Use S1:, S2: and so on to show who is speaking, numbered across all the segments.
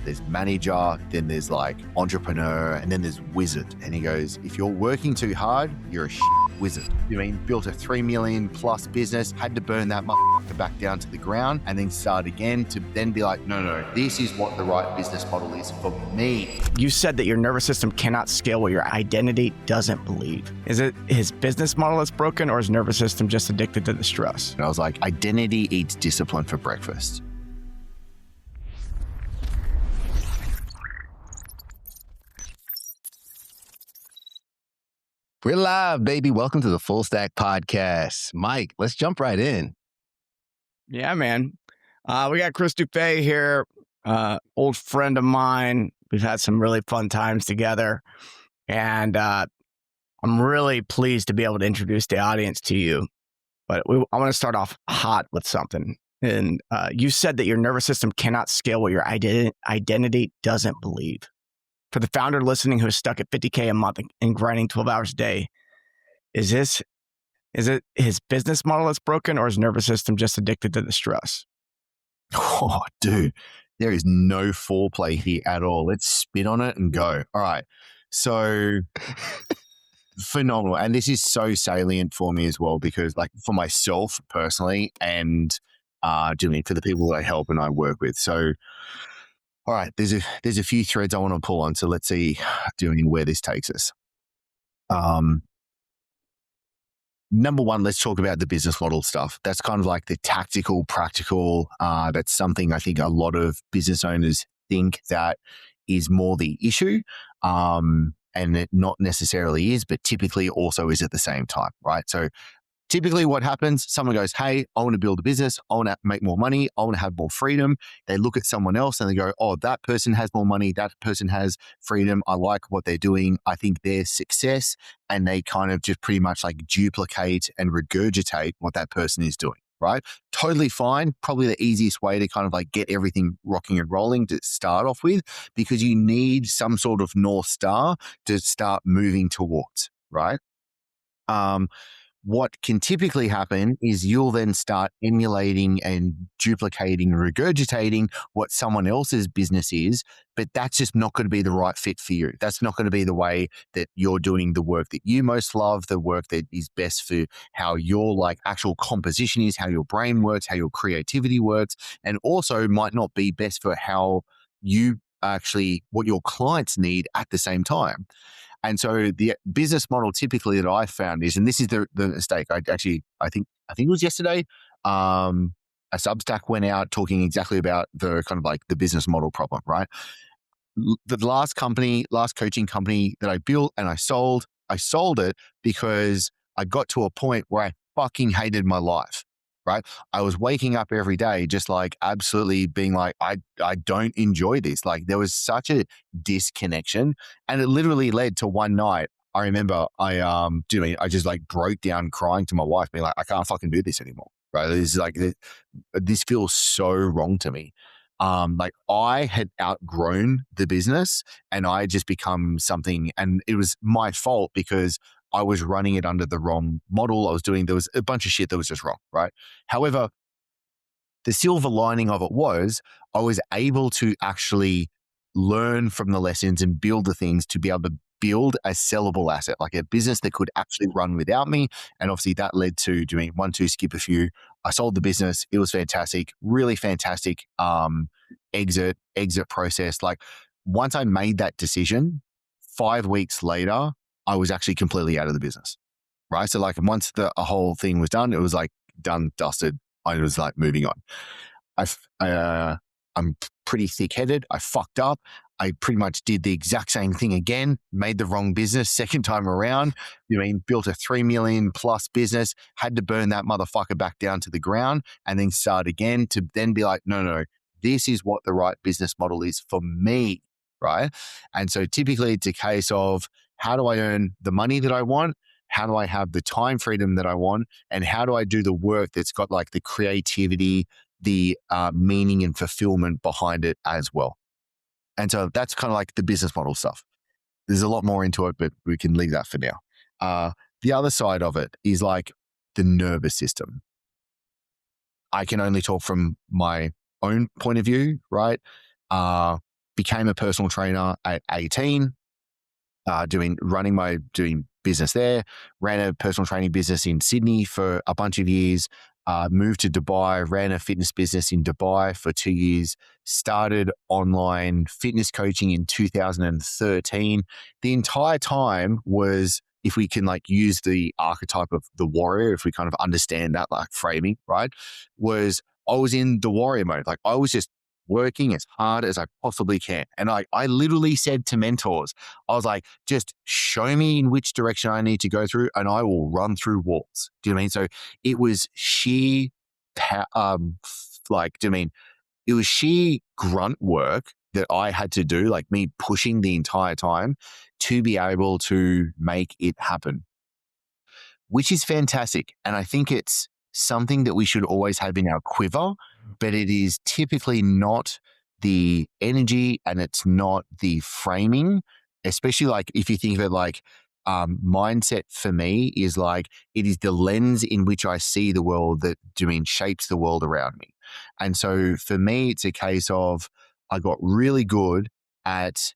S1: there's manager, then there's like entrepreneur, and then there's wizard. And he goes, if you're working too hard, you're a wizard. You mean built a 3 million plus business, had to burn that motherfucker back down to the ground and then start again to then be like, no, this is what the right business model is for me.
S2: You said that your nervous system cannot scale what your identity doesn't believe. Is it his business model that's broken, or his nervous system just addicted to the stress?
S1: And I was like, identity eats discipline for breakfast.
S3: We're live, baby. Welcome to the Full Stack Podcast. Mike, let's jump right in.
S2: Yeah, man. We got Chris Dufay here, old friend of mine. We've had some really fun times together. And I'm really pleased to be able to introduce the audience to you. But I want to start off hot with something. And you said that your nervous system cannot scale what your identity doesn't believe. For the founder listening who is stuck at $50K a month and grinding 12 hours a day, is it his business model that's broken, or his nervous system just addicted to the stress?
S1: Oh, dude, there is no foreplay here at all. Let's spit on it and go. All right. So phenomenal. And this is so salient for me as well, because like for myself personally and for the people that I help and I work with. So all right, there's a few threads I want to pull on. So let's see where this takes us. Number one, let's talk about the business model stuff. That's kind of like the tactical, practical. That's something I think a lot of business owners think that is more the issue. And it not necessarily is, but typically also is at the same time, right? So typically what happens, someone goes, hey, I want to build a business. I want to make more money. I want to have more freedom. They look at someone else and they go, oh, that person has more money. That person has freedom. I like what they're doing. I think they're success. And they kind of just pretty much like duplicate and regurgitate what that person is doing, right? Totally fine. Probably the easiest way to kind of like get everything rocking and rolling to start off with, because you need some sort of North Star to start moving towards, right? What can typically happen is you'll then start emulating and duplicating, regurgitating what someone else's business is, but that's just not going to be the right fit for you. That's not going to be the way that you're doing the work that you most love, the work that is best for how your like actual composition is, how your brain works, how your creativity works, and also might not be best for how you actually, what your clients need at the same time. And so the business model typically that I found is, and this is the mistake. I think it was yesterday. A Substack went out talking exactly about the kind of like the business model problem, right? The last coaching company that I built and I sold it because I got to a point where I fucking hated my life. Right. I was waking up every day just like absolutely being like, I don't enjoy this. Like there was such a disconnection, and it literally led to one night. I remember I just like broke down crying to my wife, being like, I can't fucking do this anymore. Right. This is like, this feels so wrong to me. Like I had outgrown the business and I had just become something, and it was my fault because I was running it under the wrong model. There was a bunch of shit that was just wrong, right? However, the silver lining of it was I was able to actually learn from the lessons and build the things to be able to build a sellable asset, like a business that could actually run without me. And obviously that led to doing 1, 2, skip a few. I sold the business. It was fantastic, really fantastic exit process. Like once I made that decision, 5 weeks later, I was actually completely out of the business, right? So like once the whole thing was done, it was like done, dusted. I was like moving on. I'm pretty thick-headed. I fucked up. I pretty much did the exact same thing again, made the wrong business second time around. Built a 3 million plus business, had to burn that motherfucker back down to the ground and then start again to then be like, no, this is what the right business model is for me, right? And so typically it's a case of, how do I earn the money that I want? How do I have the time freedom that I want? And how do I do the work that's got like the creativity, the meaning and fulfillment behind it as well? And so that's kind of like the business model stuff. There's a lot more into it, but we can leave that for now. The other side of it is like the nervous system. I can only talk from my own point of view, right? became a personal trainer at 18, doing business there, ran a personal training business in Sydney for a bunch of years, moved to Dubai, ran a fitness business in Dubai for 2 years, started online fitness coaching in 2013. The entire time was, if we can like use the archetype of the warrior, if we kind of understand that like framing, right, was I was in the warrior mode. Like I was just working as hard as I possibly can. And I literally said to mentors, I was like, just show me in which direction I need to go through and I will run through walls. Do you know what I mean? So it was sheer, it was sheer grunt work that I had to do, like me pushing the entire time to be able to make it happen, which is fantastic. And I think it's something that we should always have in our quiver, but it is typically not the energy and it's not the framing, especially like if you think of it like mindset for me is like, it is the lens in which I see the world that shapes the world around me. And so for me, it's a case of I got really good at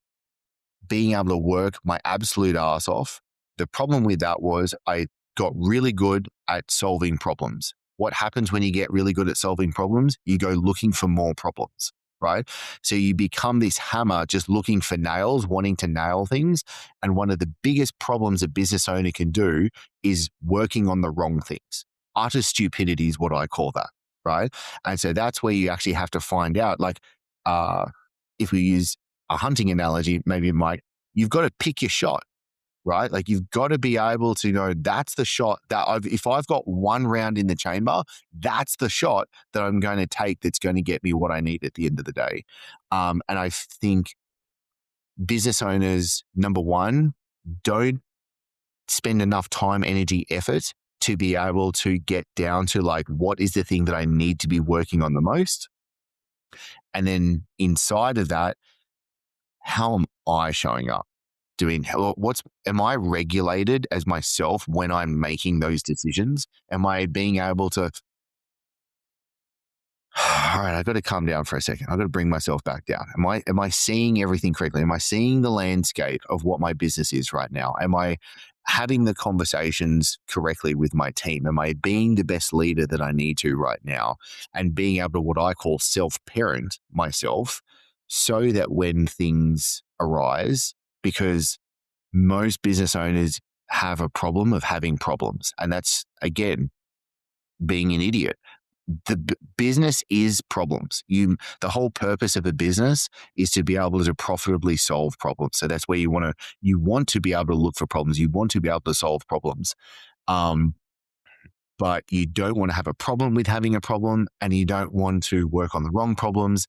S1: being able to work my absolute ass off. The problem with that was I got really good at solving problems. What happens when you get really good at solving problems? You go looking for more problems, right? So you become this hammer just looking for nails, wanting to nail things. And one of the biggest problems a business owner can do is working on the wrong things. Utter stupidity is what I call that, right? And so that's where you actually have to find out, like, if we use a hunting analogy, maybe Mike, you've got to pick your shot, right? Like you've got to be able to know that's the shot that if I've got one round in the chamber, that's the shot that I'm going to take that's going to get me what I need at the end of the day. And I think business owners, number one, don't spend enough time, energy, effort to be able to get down to like, what is the thing that I need to be working on the most? And then inside of that, how am I showing up? Am I regulated as myself when I'm making those decisions? Am I being able to, all right, I've got to calm down for a second. I've got to bring myself back down. Am I seeing everything correctly? Am I seeing the landscape of what my business is right now? Am I having the conversations correctly with my team? Am I being the best leader that I need to right now? And being able to what I call self-parent myself so that when things arise, because most business owners have a problem of having problems. And that's, again, being an idiot. The business is problems. The whole purpose of a business is to be able to profitably solve problems. So that's where you want to be able to look for problems. You want to be able to solve problems. But you don't want to have a problem with having a problem, and you don't want to work on the wrong problems.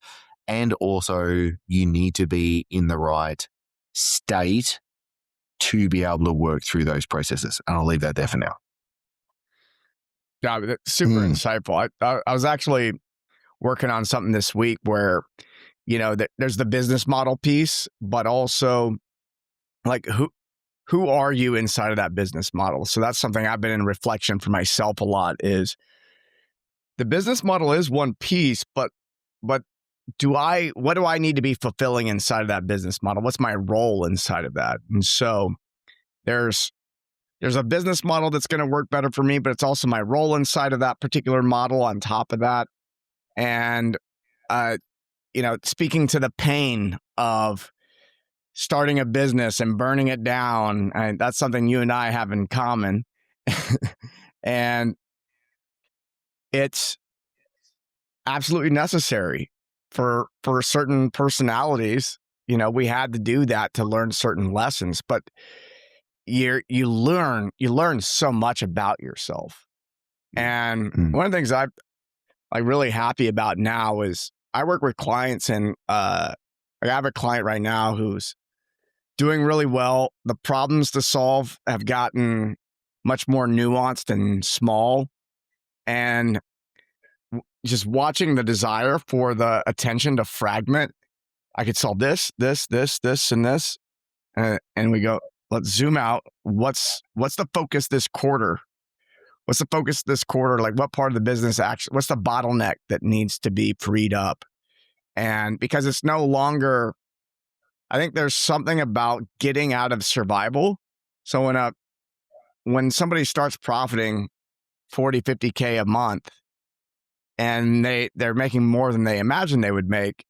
S1: And also you need to be in the right state to be able to work through those processes. And I'll leave that there for now.
S2: Yeah, that's super insightful. I was actually working on something this week where, there's the business model piece, but also like who are you inside of that business model? So that's something I've been in reflection for myself a lot is the business model is one piece, but what do I need to be fulfilling inside of that business model? What's my role inside of that? And so there's a business model that's going to work better for me, but it's also my role inside of that particular model on top of that. And, speaking to the pain of starting a business and burning it down, and that's something you and I have in common. And it's absolutely necessary for certain personalities. We had to do that to learn certain lessons, but you learn so much about yourself. And one of the things I'm like really happy about now is I work with clients, and I have a client right now who's doing really well. The problems to solve have gotten much more nuanced and small, and just watching the desire for the attention to fragment. I could solve this, and this, and we go, let's zoom out. What's the focus this quarter? What's the focus this quarter? Like what part of the business actually, what's the bottleneck that needs to be freed up? And because it's no longer I think there's something about getting out of survival. So when somebody starts profiting 40, 50K a month and they're making more than they imagined they would make,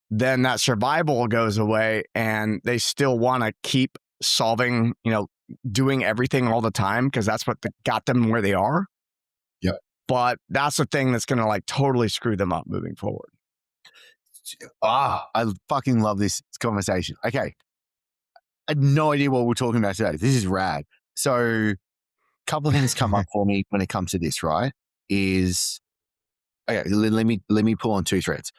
S2: then that survival goes away and they still want to keep solving, doing everything all the time because that's what got them where they are.
S1: Yep.
S2: But that's the thing that's going to like totally screw them up moving forward.
S1: I fucking love this conversation. Okay. I had no idea what we're talking about today. This is rad. So a couple of things come up for me when it comes to this, right? Okay, let me pull on two threads.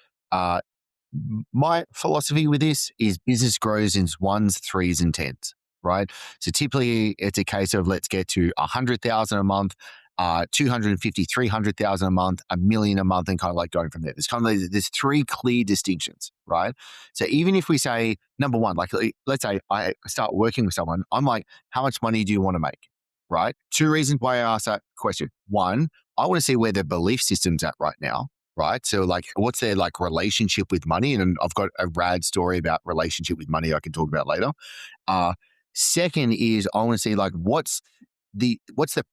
S1: My philosophy with this is business grows in ones, threes, and tens, right? So typically it's a case of let's get to 100,000 a month, 250, 300,000 a month, $1 million a month, and kind of like going from there. There's three clear distinctions, right? So even if we say number one, like let's say I start working with someone, I'm like, how much money do you want to make, right? Two reasons why I ask that question. One, I want to see where their belief system's at right now, right? So like, what's their like relationship with money? And I've got a rad story about relationship with money I can talk about later. Second is I want to see like what's the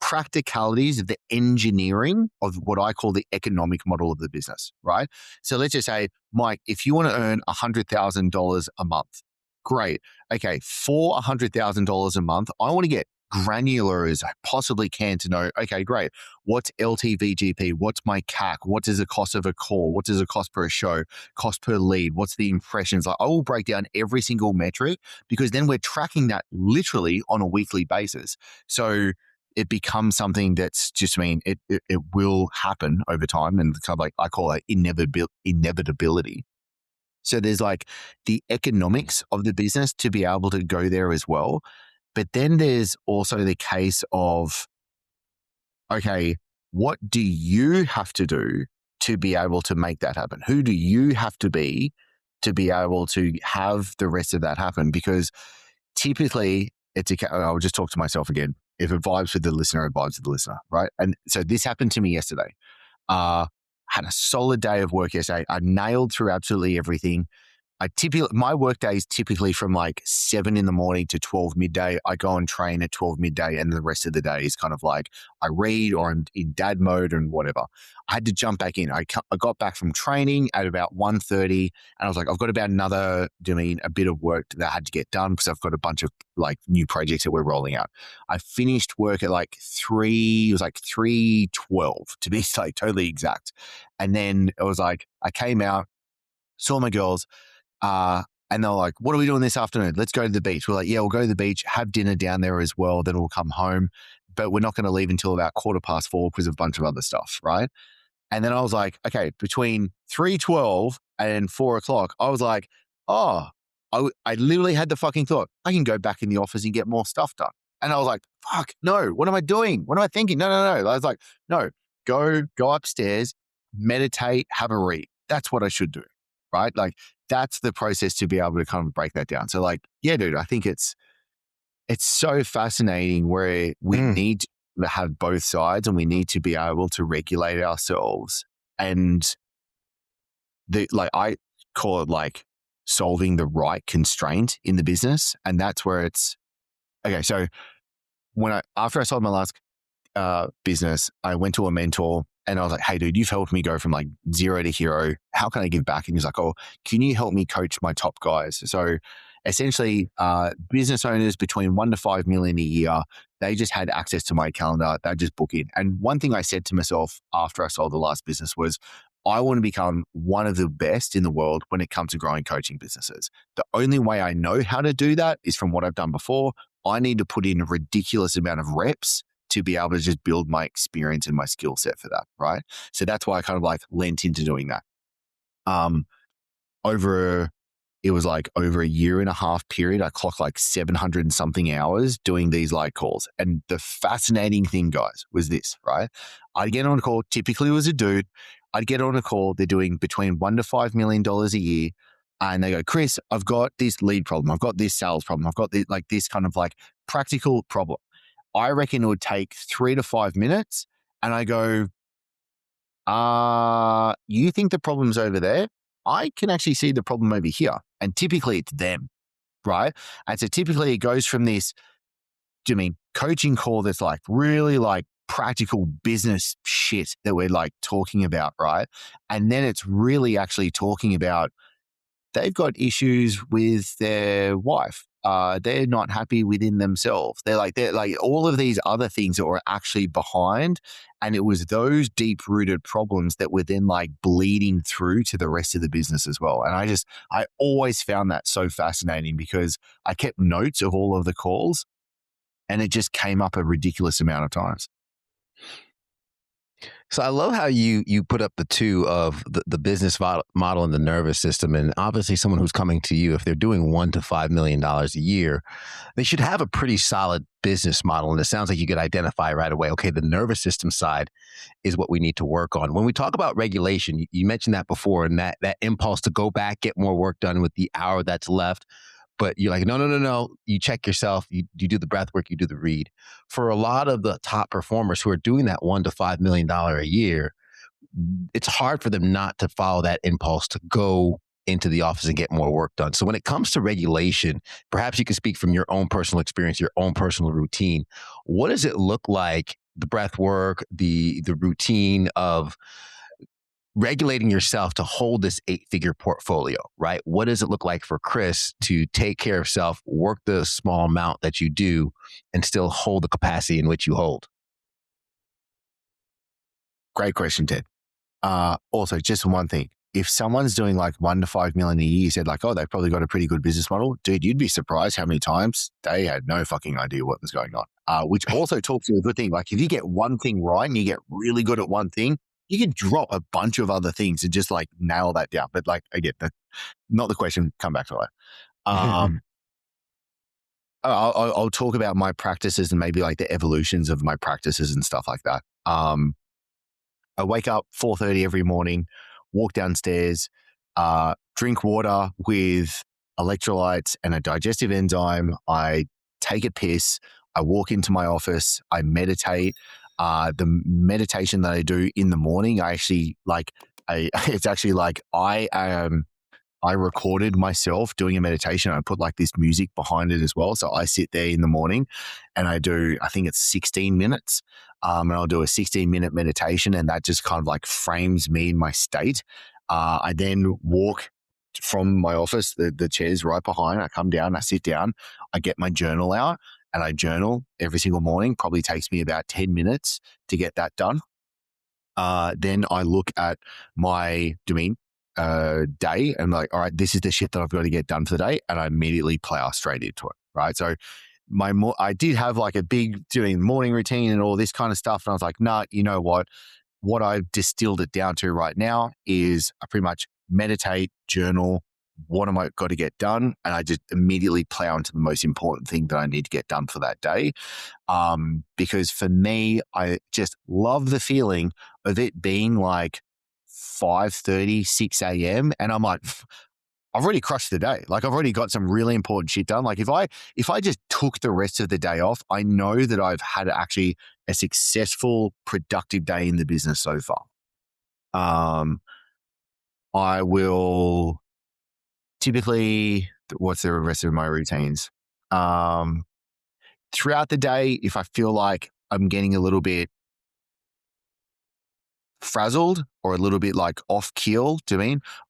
S1: practicalities of the engineering of what I call the economic model of the business, right? So let's just say, Mike, if you want to earn $100,000 a month, great. Okay, for $100,000 a month, I want to get granular as I possibly can to know, okay, great. What's LTVGP? What's my CAC? What is the cost of a call? What does it cost per show? Cost per lead? What's the impressions? Like, I will break down every single metric because then we're tracking that literally on a weekly basis. So it becomes something that's just, it will happen over time, and kind of like I call it inevitability. So there's like the economics of the business to be able to go there as well. But then there's also the case of, okay, what do you have to do to be able to make that happen? Who do you have to be able to have the rest of that happen? Because typically I'll just talk to myself again. If it vibes with the listener, it vibes with the listener, right? And so this happened to me yesterday. Had a solid day of work yesterday. I nailed through absolutely everything. My work day is typically from like 7 in the morning to 12 midday. I go and train at 12 midday, and the rest of the day is kind of like I read or I'm in dad mode and whatever. I had to jump back in. I got back from training at about 1:30, and I was like, I've got about a bit of work that I had to get done because I've got a bunch of like new projects that we're rolling out. I finished work at like 3:12 to be like totally exact. And then it was like, I came out, saw my girls, and they're like, what are we doing this afternoon? Let's go to the beach. We're like, yeah, we'll go to the beach, have dinner down there as well. Then we'll come home, but we're not going to leave until about 4:15 because of a bunch of other stuff. Right. And then I was like, okay, between 3:12 and 4:00, I was like, I literally had the fucking thought, I can go back in the office and get more stuff done. And I was like, fuck, no, what am I doing? What am I thinking? No. I was like, no, go upstairs, meditate, have a read. That's what I should do. Right. Like, that's the process to be able to kind of break that down. So like, yeah, dude, I think it's so fascinating where we need to have both sides, and we need to be able to regulate ourselves. And I call it like solving the right constraint in the business. And that's where it's, okay. So after I sold my last business, I went to a mentor. And I was like, hey, dude, you've helped me go from like 0 to hero. How can I give back? And he's like, oh, can you help me coach my top guys? So essentially, business owners between 1 to 5 million a year, they just had access to my calendar. They just book in. And one thing I said to myself after I sold the last business was, I want to become one of the best in the world when it comes to growing coaching businesses. The only way I know how to do that is from what I've done before. I need to put in a ridiculous amount of reps to be able to just build my experience and my skill set for that, right? So that's why I kind of like lent into doing that. It was like over a 1.5 year period, I clocked like 700 and something hours doing these light calls. And the fascinating thing, guys, was this, right? I'd get on a call, typically it was a dude. I'd get on a call, they're doing between $1 to $5 million a year. And they go, Chris, I've got this lead problem. I've got this sales problem. I've got this kind of like practical problem. I reckon it would take 3 to 5 minutes. And I go, you think the problem's over there? I can actually see the problem over here. And typically it's them. right? And so typically it goes from this, coaching call that's like really like practical business shit that we're like talking about, right? And then it's really actually talking about they've got issues with their wife. They're not happy within themselves. They're like all of these other things that were actually behind. And it was those deep rooted problems that were then like bleeding through to the rest of the business as well. And I always found that so fascinating because I kept notes of all of the calls and it just came up a ridiculous amount of times.
S3: So I love how you put up the two of the business model and the nervous system. And obviously someone who's coming to you, if they're doing $1 to $5 million a year, they should have a pretty solid business model. And it sounds like you could identify right away, okay, the nervous system side is what we need to work on. When we talk about regulation, you mentioned that before, and that impulse to go back, get more work done with the hour that's left. But you're like, no. You check yourself. You do the breath work. You do the read. For a lot of the top performers who are doing that $1 to $5 million a year, it's hard for them not to follow that impulse to go into the office and get more work done. So when it comes to regulation, perhaps you can speak from your own personal experience, your own personal routine. What does it look like, the breath work, the routine of regulating yourself to hold this 8-figure portfolio, right? What does it look like for Chris to take care of self, work the small amount that you do, and still hold the capacity in which you hold?
S1: Great question, Ted. Also, just one thing. If someone's doing like $1 to $5 million a year, you said like, oh, they've probably got a pretty good business model. Dude, you'd be surprised how many times they had no fucking idea what was going on. Which also talks to a good thing. Like if you get one thing right and you get really good at one thing, you can drop a bunch of other things and just like nail that down. But like, again, that's not the question. Come back to that. I'll talk about my practices and maybe like the evolutions of my practices and stuff like that. I wake up 4:30 every morning, walk downstairs, drink water with electrolytes and a digestive enzyme. I take a piss. I walk into my office. I meditate. The meditation that I do in the morning, it's actually like I recorded myself doing a meditation. I put like this music behind it as well. So I sit there in the morning and I think it's 16 minutes. And I'll do a 16-minute meditation, and that just kind of like frames me in my state. I then walk from my office, the chair's right behind. I come down, I sit down, I get my journal out, and I journal every single morning. Probably takes me about 10 minutes to get that done. Then I look at my day and I'm like, all right, this is the shit that I've got to get done for the day. And I immediately plow straight into it, right? So I did have like a big doing morning routine and all this kind of stuff. And I was like, nah, you know what? What I've distilled it down to right now is I pretty much meditate, journal, what am I got to get done? And I just immediately plow into the most important thing that I need to get done for that day. Because for me, I just love the feeling of it being like 5:30, 6 a.m. And I'm like, I've already crushed the day. Like I've already got some really important shit done. Like if I just took the rest of the day off, I know that I've had actually a successful, productive day in the business so far. I will typically, what's the rest of my routines? Throughout the day, if I feel like I'm getting a little bit frazzled or a little bit like off keel,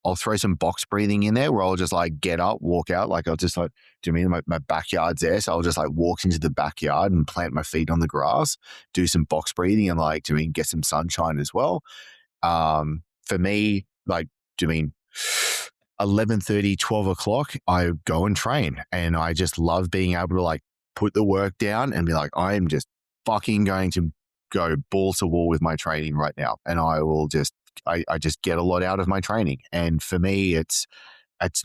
S1: I'll throw some box breathing in there where I'll just like get up, walk out. Like I'll just like, my backyard's there. So I'll just like walk into the backyard and plant my feet on the grass, do some box breathing and like, get some sunshine as well. For me, like, 11:30, 12 o'clock, I go and train, and I just love being able to like put the work down and be like, I am just fucking going to go balls to wall with my training right now. And I will just, I just get a lot out of my training. And for me, it's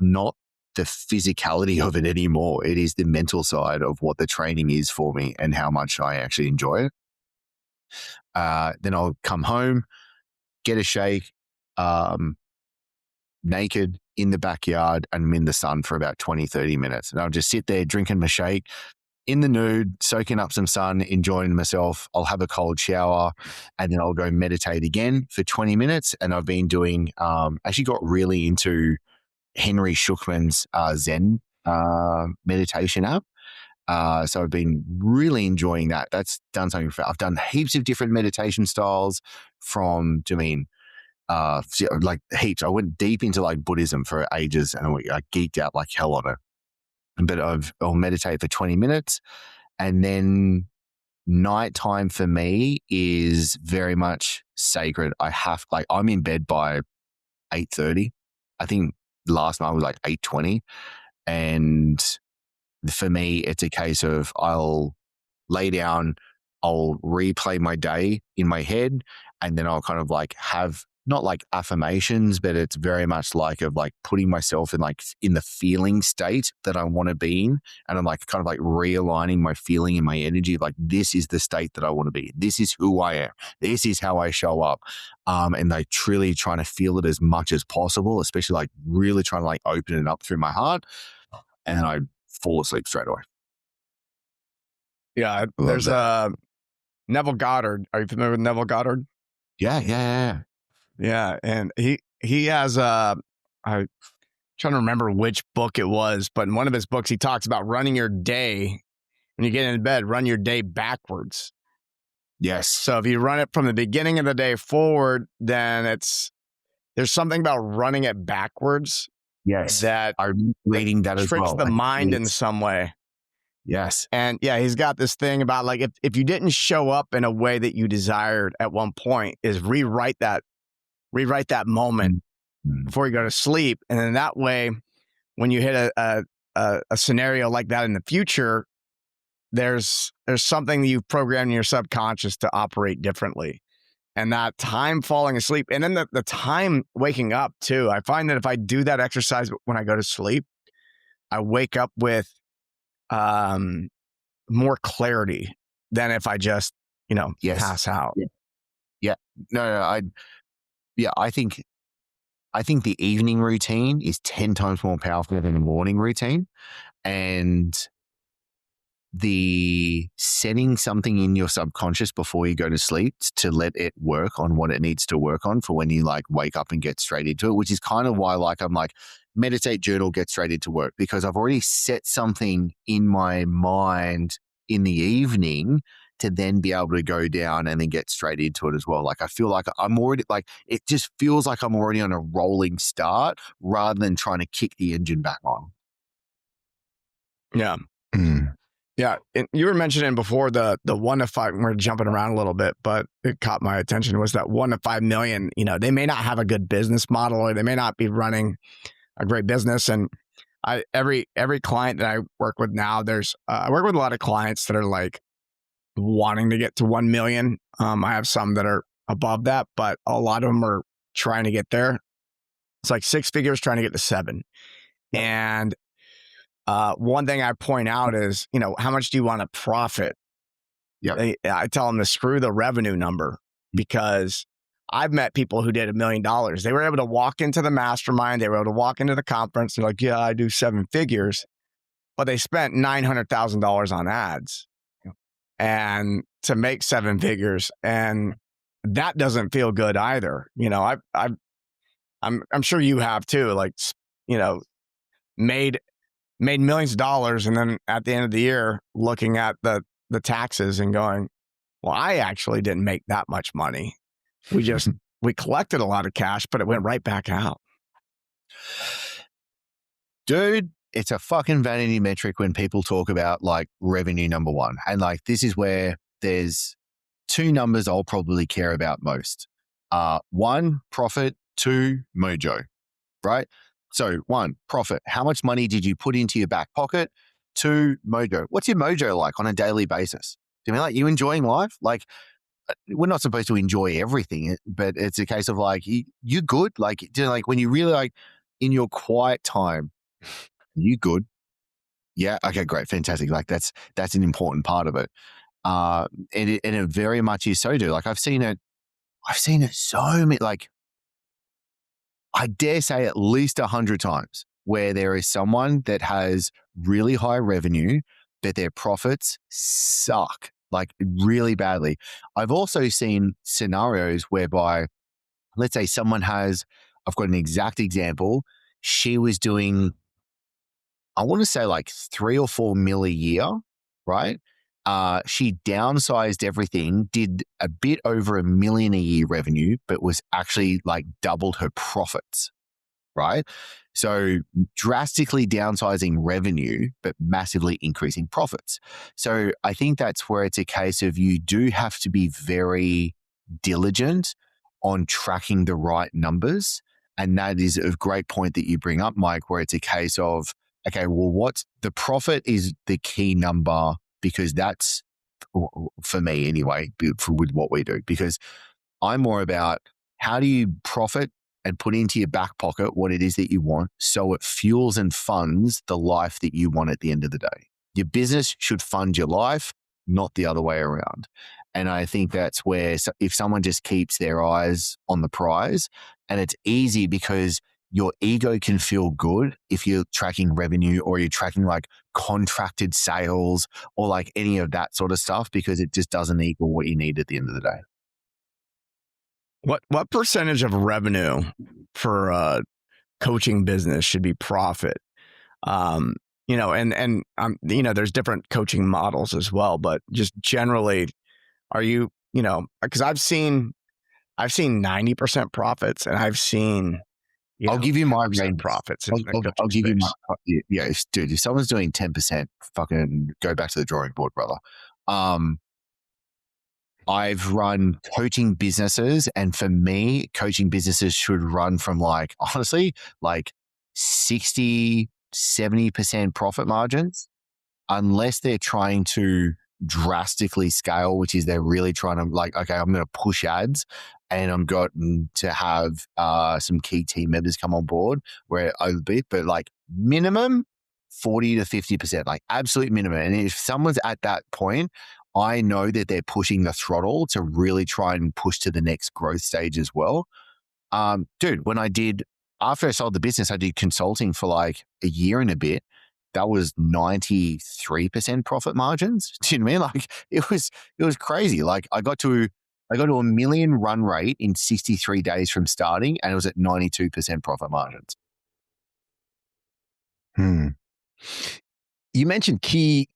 S1: not the physicality of it anymore. It is the mental side of what the training is for me and how much I actually enjoy it. Then I'll come home, get a shake, naked in the backyard, and I'm in the sun for about 20, 30 minutes. And I'll just sit there drinking my shake in the nude, soaking up some sun, enjoying myself. I'll have a cold shower and then I'll go meditate again for 20 minutes. And I've been doing, actually got really into Henry Schuckman's Zen meditation app. So I've been really enjoying that. That's done something for, I've done heaps of different meditation styles from, like heaps. I went deep into like Buddhism for ages and I geeked out like hell on it. But I'll meditate for 20 minutes and then nighttime for me is very much sacred. I'm in bed by 8:30. I think last night was like 8:20. And for me, it's a case of I'll lay down, I'll replay my day in my head, and then I'll kind of like have not like affirmations, but it's very much like of like putting myself in the feeling state that I want to be in. And I'm like kind of like realigning my feeling and my energy of like, this is the state that I want to be. This is who I am. This is how I show up. And they truly trying to feel it as much as possible, especially like really trying to like open it up through my heart. And I fall asleep straight away.
S2: Yeah. There's Neville Goddard. Are you familiar with Neville Goddard?
S1: Yeah.
S2: Yeah, and he has I'm trying to remember which book it was, but in one of his books he talks about running your day when you get into bed, run your day backwards.
S1: Yes.
S2: So if you run it from the beginning of the day forward, then there's something about running it backwards.
S1: Yes.
S2: That
S1: I'm reading that as well.
S2: Tricks the mind in some way.
S1: Yes.
S2: And yeah, he's got this thing about like if you didn't show up in a way that you desired at one point, is rewrite that moment before you go to sleep. And then that way, when you hit a scenario like that in the future, there's something that you've programmed in your subconscious to operate differently. And that time falling asleep, and then the time waking up too. I find that if I do that exercise when I go to sleep, I wake up with more clarity than if I just, pass out.
S1: Yeah. No, I think the evening routine is 10 times more powerful than the morning routine. And the setting something in your subconscious before you go to sleep to let it work on what it needs to work on for when you like wake up and get straight into it, which is kind of why like I'm like meditate, journal, get straight into work, because I've already set something in my mind in the evening to then be able to go down and then get straight into it as well. Like I feel like I'm already like, it just feels like I'm already on a rolling start rather than trying to kick the engine back on.
S2: Yeah. Yeah. And you were mentioning before the 1 to 5, we're jumping around a little bit, but it caught my attention, was that 1 to 5 million, they may not have a good business model or they may not be running a great business. And every client that I work with now, I work with a lot of clients that are like wanting to get to 1 million. I have some that are above that, but a lot of them are trying to get there. It's like 6 figures trying to get to 7. And one thing I point out is, how much do you want to profit?
S1: Yeah.
S2: I tell them to screw the revenue number, because I've met people who did $1 million. They were able to walk into the mastermind. They were able to walk into the conference. They're like, yeah, I do 7 figures, but they spent $900,000 on ads and to make 7 figures. And that doesn't feel good either. I'm sure you have too, like, made millions of dollars. And then at the end of the year, looking at the taxes and going, well, I actually didn't make that much money. We collected a lot of cash, but it went right back out.
S1: Dude, it's a fucking vanity metric when people talk about like revenue number one. And like, this is where there's 2 numbers I'll probably care about most. 1, profit. 2, mojo, right? So 1, profit. How much money did you put into your back pocket? 2, mojo. What's your mojo like on a daily basis? Do you mean like you enjoying life? Like, we're not supposed to enjoy everything, but it's a case of like, you good? Like, like when you really like in your quiet time, you good? Yeah. Okay, great. Fantastic. Like that's an important part of it. And it very much is so, dude. Like I've seen it so many, like I dare say at least 100 times where there is someone that has really high revenue, but their profits suck. Like really badly. I've also seen scenarios whereby, let's say someone I've got an exact example. She was doing I want to say like 3 or 4 mil a year, right? She downsized everything, did a bit over $1 million a year revenue, but was actually like doubled her profits, right? So drastically downsizing revenue, but massively increasing profits. So I think that's where it's a case of you do have to be very diligent on tracking the right numbers. And that is a great point that you bring up, Mike, where it's a case of, okay, well, what's the profit is the key number, because that's, for me anyway, with what we do, because I'm more about how do you profit and put into your back pocket what it is that you want, so it fuels and funds the life that you want at the end of the day. Your business should fund your life, not the other way around. And I think that's where, if someone just keeps their eyes on the prize, and it's easy because your ego can feel good if you're tracking revenue or you're tracking like contracted sales or like any of that sort of stuff, because it just doesn't equal what you need at the end of the day.
S2: What percentage of revenue for a coaching business should be profit? And there's different coaching models as well, but just generally, are you, because I've seen 90% profits, and I've seen,
S1: I'll give you my range.
S2: Profits.
S1: I'll give you my, yeah, dude, if someone's doing 10%, fucking go back to the drawing board, brother. I've run coaching businesses, and for me, coaching businesses should run from like, honestly, like 60, 70% profit margins, unless they're trying to drastically scale, which is they're really trying to like, okay, I'm going to push ads and I'm going to have some key team members come on board where it overbeat, but like minimum 40 to 50%, like absolute minimum. And if someone's at that point, I know that they're pushing the throttle to really try and push to the next growth stage as well. Dude, after I sold the business, I did consulting for like a year and a bit. That was 93% profit margins. Do you know what I mean? Like it was crazy. Like I got to $1 million run rate in 63 days from starting, and it was at 92% profit margins.
S3: You mentioned key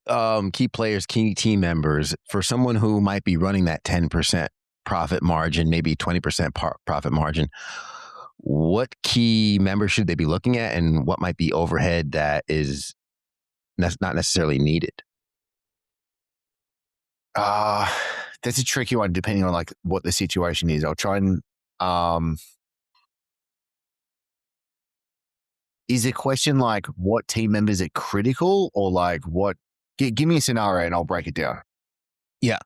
S3: players, key team members. For someone who might be running that 10% profit margin, maybe 20% profit margin, what key members should they be looking at, and what might be overhead that is not necessarily needed?
S1: That's a tricky one, depending on like what the situation is. I'll try and is the question like what team members are critical, or like what? Give me a scenario and I'll break it down.
S3: Yeah,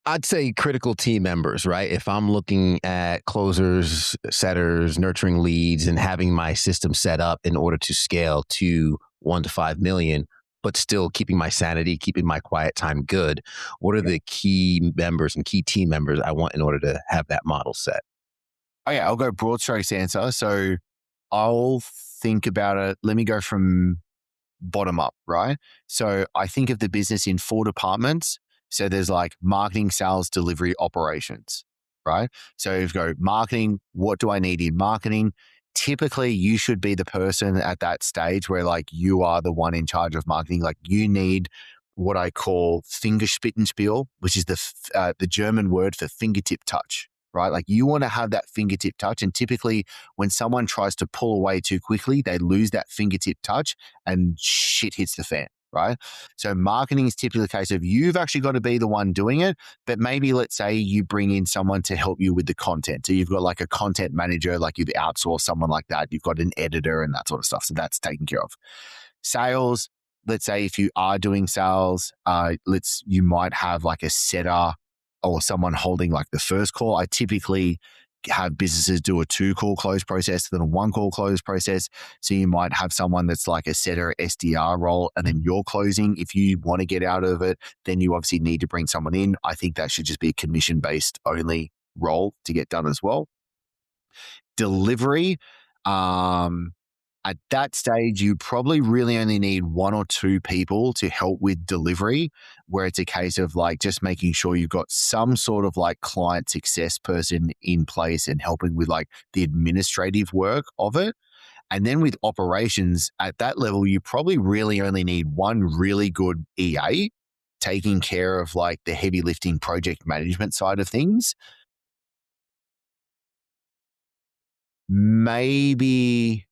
S3: I'd say critical team members, right? If I'm looking at closers, setters, nurturing leads, and having my system set up in order to scale to 1 to 5 million, but still keeping my sanity, keeping my quiet time good, what are the key members and key team members I want in order to have that model set?
S1: Oh yeah, I'll go broad strokes answer. So I'll think about it. Let me go from bottom up, right? So I think of the business in 4 departments. So there's like marketing, sales, delivery, operations, right? So if you go marketing, what do I need in marketing? Typically, you should be the person at that stage where like you are the one in charge of marketing. Like you need what I call Fingerspitzenspiel, which is the German word for fingertip touch, right? Like you want to have that fingertip touch. And typically when someone tries to pull away too quickly, they lose that fingertip touch and shit hits the fan, right? So marketing is typically the case of you've actually got to be the one doing it, but maybe let's say you bring in someone to help you with the content. So you've got like a content manager, like you've outsourced someone like that. You've got an editor and that sort of stuff. So that's taken care of. Sales, let's say if you are doing sales, you might have like a setter or someone holding like the first call. I typically have businesses do a 2-call close process, then a 1-call close process. So you might have someone that's like a setter SDR role, and then you're closing. If you want to get out of it, then you obviously need to bring someone in. I think that should just be a commission-based only role to get done as well. Delivery, at that stage, you probably really only need 1 or 2 people to help with delivery, where it's a case of like just making sure you've got some sort of like client success person in place and helping with like the administrative work of it. And then with operations at that level, you probably really only need one really good EA taking care of like the heavy lifting project management side of things. Maybe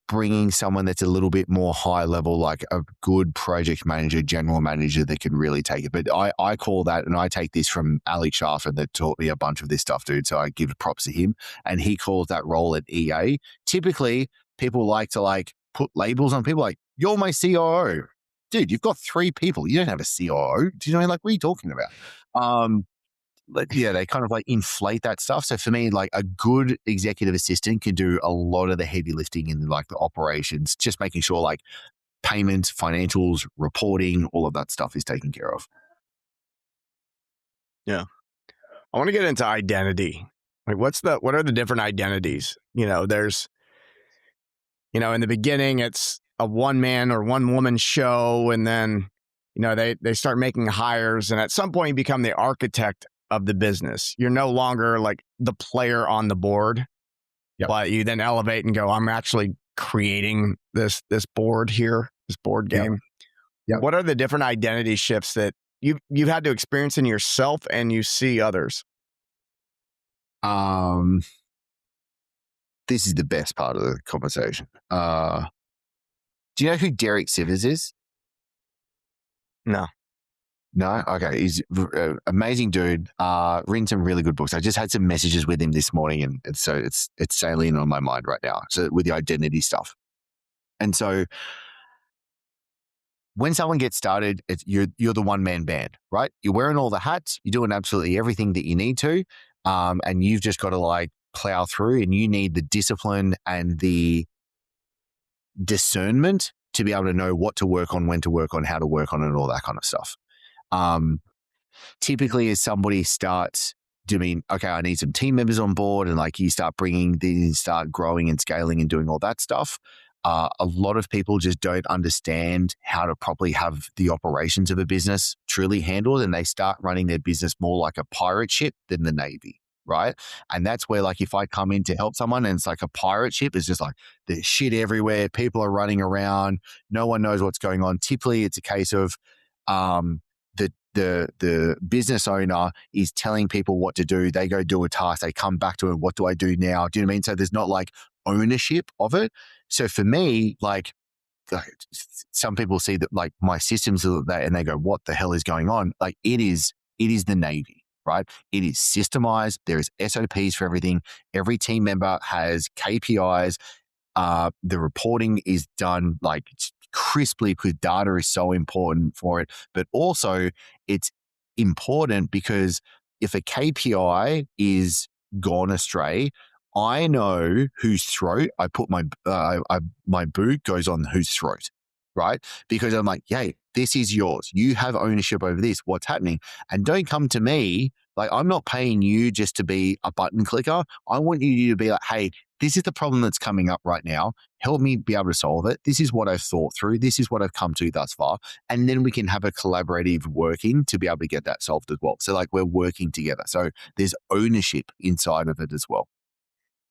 S1: bringing someone that's a little bit more high level, like a good project manager, general manager that can really take it. But I call that, and I take this from Alex Schaffer that taught me a bunch of this stuff, dude. So I give props to him. And he calls that role at EA. Typically, people like to like put labels on people like, you're my COO. Dude, you've got 3 people. You don't have a COO. Do you know, like, what are you talking about? Yeah, they kind of like inflate that stuff. So for me, like a good executive assistant can do a lot of the heavy lifting in like the operations, just making sure like payments, financials, reporting, all of that stuff is taken care of.
S2: Yeah. I want to get into identity. Like what are the different identities? There's, in the beginning, it's a one man or one woman show. And then, they start making hires. And at some point you become the architect of the business. You're no longer like the player on the board, but you then elevate and go, I'm actually creating this board here, this board game.
S1: Yep.
S2: What are the different identity shifts that you've had to experience in yourself and you see others?
S1: This is the best part of the conversation. Do you know who Derek Sivers is?
S2: No.
S1: No? Okay. He's an amazing dude. Written some really good books. I just had some messages with him this morning, and so it's sailing on my mind right now. So with the identity stuff. And so when someone gets started, you're the one-man band, right? You're wearing all the hats. You're doing absolutely everything that you need to. And you've just got to like plow through, and you need the discipline and the discernment to be able to know what to work on, when to work on, how to work on it, and all that kind of stuff. Typically as somebody starts doing, okay, I need some team members on board, and like you start start growing and scaling and doing all that stuff. A lot of people just don't understand how to properly have the operations of a business truly handled, and they start running their business more like a pirate ship than the Navy, right? And that's where, like, if I come in to help someone and it's like a pirate ship, it's just like there's shit everywhere, people are running around, no one knows what's going on. Typically, it's a case of the business owner is telling people what to do. They go do a task. They come back to it. What do I do now? Do you know what I mean? So there's not like ownership of it. So for me, like some people see that like my systems are that, and they go, "What the hell is going on?" Like it is the Navy, right? It is systemized. There is SOPs for everything. Every team member has KPIs. The reporting is done like crisply because data is so important for it. But also it's important because if a KPI is gone astray, I know whose throat I put my boot goes on whose throat, right? Because I'm like, hey, this is yours. You have ownership over this. What's happening? And don't come to me. Like, I'm not paying you just to be a button clicker. I want you to be like, hey, this is the problem that's coming up right now. Help me be able to solve it. This is what I've thought through. This is what I've come to thus far. And then we can have a collaborative working to be able to get that solved as well. So like we're working together. So there's ownership inside of it as well.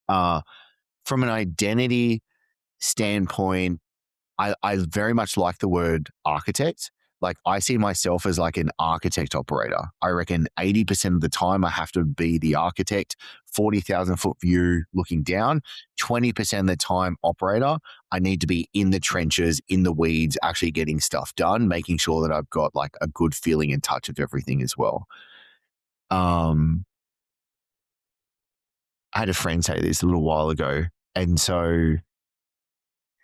S1: From an identity standpoint, I very much like the word architect. Like I see myself as like an architect operator. I reckon 80% of the time I have to be the architect, 40,000 foot view looking down, 20% of the time operator. I need to be in the trenches, in the weeds, actually getting stuff done, making sure that I've got like a good feeling and touch of everything as well. I had a friend say this a little while ago. And so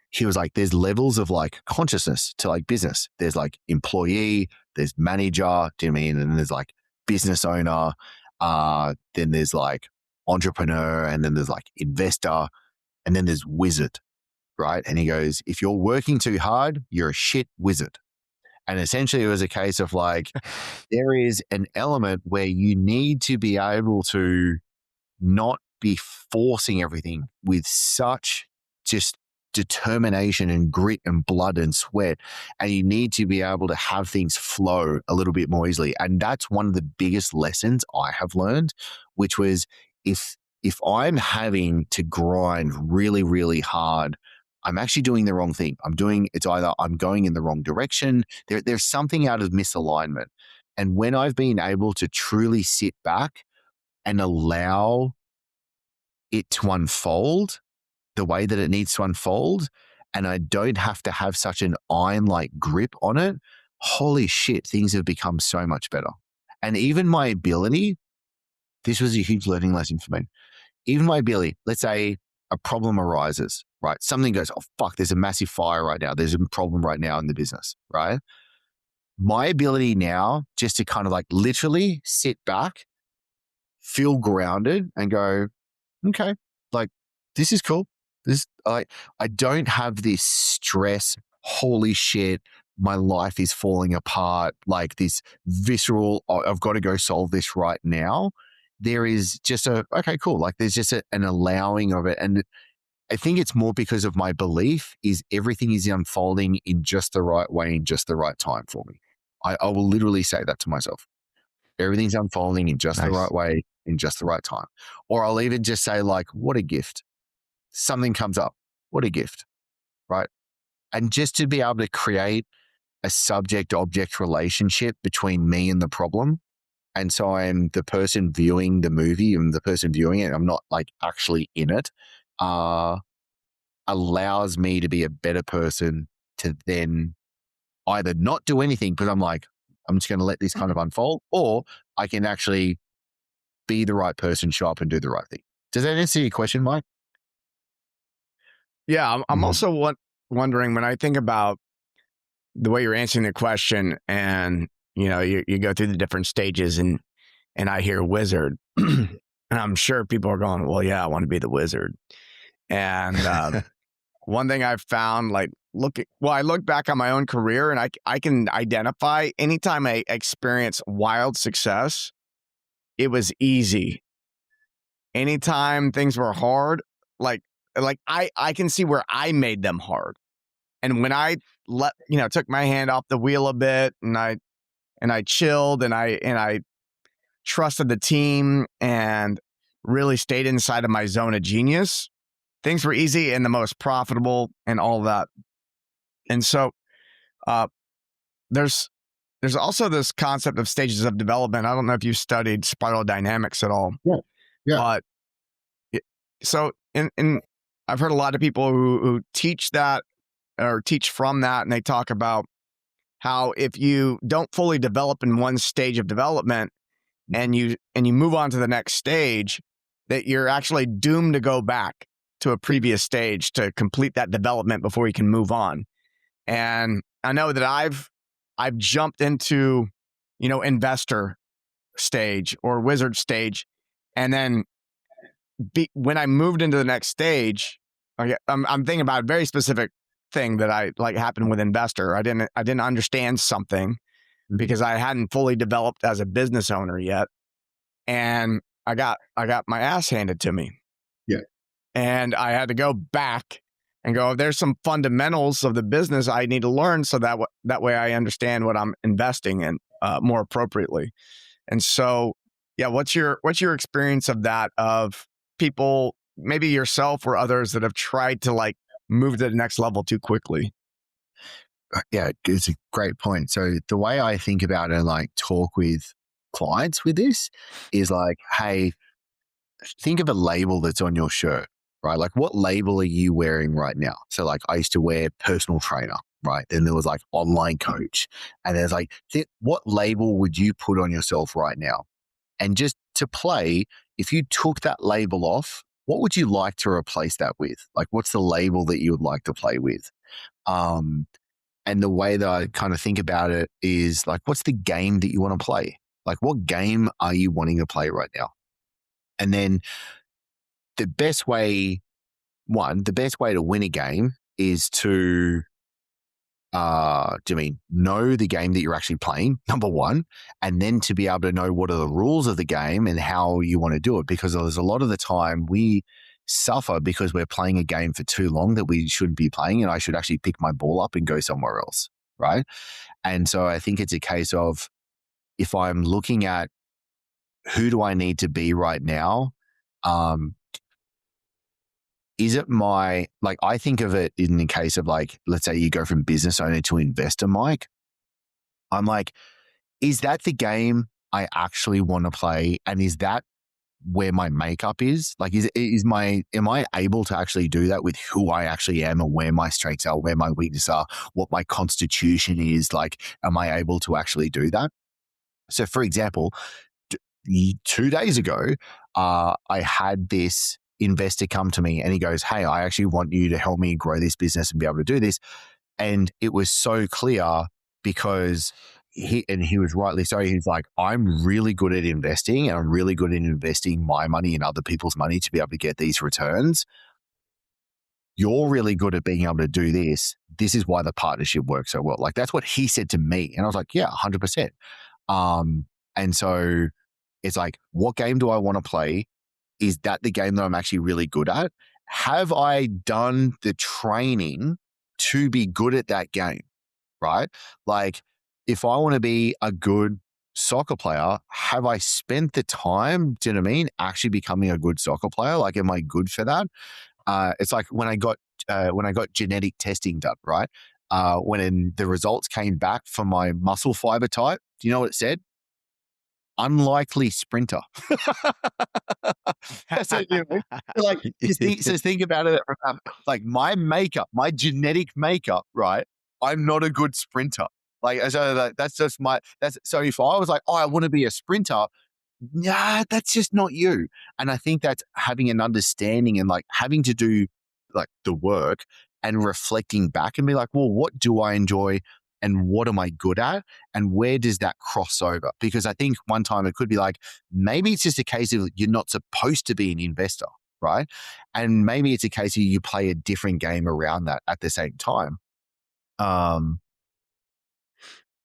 S1: he was like, there's levels of like consciousness to like business. There's like employee, there's manager, do you know what I mean? And there's like business owner, then there's like entrepreneur, and then there's like investor, and then there's wizard, right? And he goes, if you're working too hard, you're a shit wizard. And essentially it was a case of like, there is an element where you need to be able to not be forcing everything with such just determination and grit and blood and sweat, and you need to be able to have things flow a little bit more easily. And that's one of the biggest lessons I have learned, which was if I'm having to grind really, really hard I'm actually doing the wrong thing. It's either I'm going in the wrong direction. There's something out of misalignment. And when I've been able to truly sit back and allow it to unfold the way that it needs to unfold, and I don't have to have such an iron-like grip on it, holy shit, things have become so much better. And even my ability, this was a huge learning lesson for me. Even my ability, let's say a problem arises, right? Something goes, oh, fuck, there's a massive fire right now. There's a problem right now in the business, right? My ability now just to kind of like literally sit back, feel grounded and go, okay, like this is cool. I don't have this stress, holy shit, my life is falling apart, like this visceral, oh, I've got to go solve this right now. There is just okay, cool. Like there's just an allowing of it. And I think it's more because of my belief is everything is unfolding in just the right way, in just the right time for me. I will literally say that to myself. Everything's unfolding in just the
S3: Nice.
S1: right way, in just the right time. Or I'll even just say like, what a gift. Something comes up. What a gift, right? And just to be able to create a subject-object relationship between me and the problem. And so I'm the person viewing the movie and the person viewing it. I'm not like actually in it. Allows me to be a better person to then either not do anything because I'm like, I'm just going to let this kind of unfold, or I can actually be the right person, show up and do the right thing. Does that answer your question, Mike?
S2: Yeah, I'm also wondering when I think about the way you're answering the question, and you go through the different stages, and I hear wizard, and I'm sure people are going, well, yeah, I want to be the wizard. And one thing I've found, I look back on my own career, and I can identify anytime I experience wild success, it was easy. Anytime things were hard, I can see where I made them hard. And when I took my hand off the wheel a bit, and I chilled, and I trusted the team and really stayed inside of my zone of genius, things were easy and the most profitable and all that. And so there's also this concept of stages of development. I don't know if you studied spiral dynamics at all.
S1: Yeah.
S2: But so I've heard a lot of people who teach that or teach from that, and they talk about how if you don't fully develop in one stage of development and you move on to the next stage, that you're actually doomed to go back to a previous stage to complete that development before you can move on. And I know that I've jumped into, investor stage or wizard stage. And then when I moved into the next stage, I'm thinking about a very specific thing that happened with investor. I didn't understand something because I hadn't fully developed as a business owner yet. And I got my ass handed to me.
S1: Yeah.
S2: And I had to go back and go, there's some fundamentals of the business I need to learn so that way I understand what I'm investing in more appropriately. And so, yeah, what's your experience of that, of people, maybe yourself or others, that have tried to move to the next level too quickly?
S1: Yeah, it's a great point. So the way I think about it and talk with clients with this is hey, think of a label that's on your shirt, right? What label are you wearing right now? So I used to wear personal trainer, right? Then there was online coach. And there's what label would you put on yourself right now? And just to play, if you took that label off, what would you like to replace that with? What's the label that you would like to play with? And the way that I kind of think about it is what's the game that you want to play? What game are you wanting to play right now? And then the best way to win a game is to know the game that you're actually playing, number one, and then to be able to know what are the rules of the game and how you want to do it. Because there's a lot of the time we suffer because we're playing a game for too long that we shouldn't be playing, and I should actually pick my ball up and go somewhere else, right? And so I think it's a case of, if I'm looking at who do I need to be right now, is it my, like, I think of it in the case of like, let's say you go from business owner to investor, Mike. I'm like, is that the game I actually want to play? And is that where my makeup is? Like, am I able to actually do that with who I actually am and where my strengths are, where my weaknesses are, what my constitution is? Like, am I able to actually do that? So, for example, 2 days ago, I had this investor come to me and he goes, "Hey, I actually want you to help me grow this business and be able to do this." And it was so clear because he was rightly so. He's like, "I'm really good at investing and I'm really good at investing my money and other people's money to be able to get these returns. You're really good at being able to do this. This is why the partnership works so well." Like, that's what he said to me. And I was like, yeah, 100%. And so it's like, what game do I want to play? Is that the game that I'm actually really good at? Have I done the training to be good at that game? Right? Like, if I want to be a good soccer player, have I spent the time, do you know what I mean, actually becoming a good soccer player? Like, am I good for that? It's like when I got genetic testing done, right? When the results came back for my muscle fiber type, do you know what it said? Unlikely sprinter. So, you know, like, so think about it. Like, my makeup, my genetic makeup, right? I'm not a good sprinter. Like, so that's just so if I was like, oh, I want to be a sprinter, nah, that's just not you. And I think that's having an understanding and like having to do like the work and reflecting back and be like, well, what do I enjoy and what am I good at? And where does that cross over? Because I think one time it could be like, maybe it's just a case of you're not supposed to be an investor, right? And maybe it's a case of you play a different game around that at the same time. And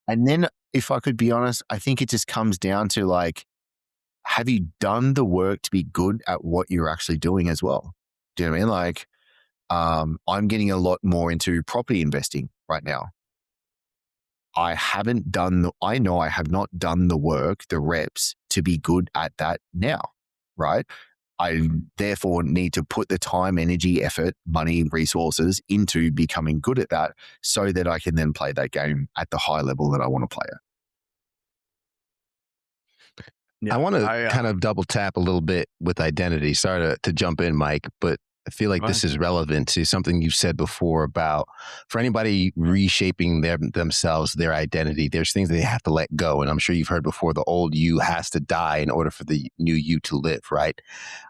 S1: then if I could be honest, I think it just comes down to like, have you done the work to be good at what you're actually doing as well? Do you know what I mean? Like, I'm getting a lot more into property investing right now. I know I have not done the work, the reps to be good at that now, right? I therefore need to put the time, energy, effort, money, resources into becoming good at that so that I can then play that game at the high level that I want to play it.
S3: Yeah, I want to kind of double tap a little bit with identity. Sorry to jump in, Mike, but I feel like this is relevant to something you've said before about for anybody reshaping themselves, their identity, there's things they have to let go. And I'm sure you've heard before, the old you has to die in order for the new you to live, right?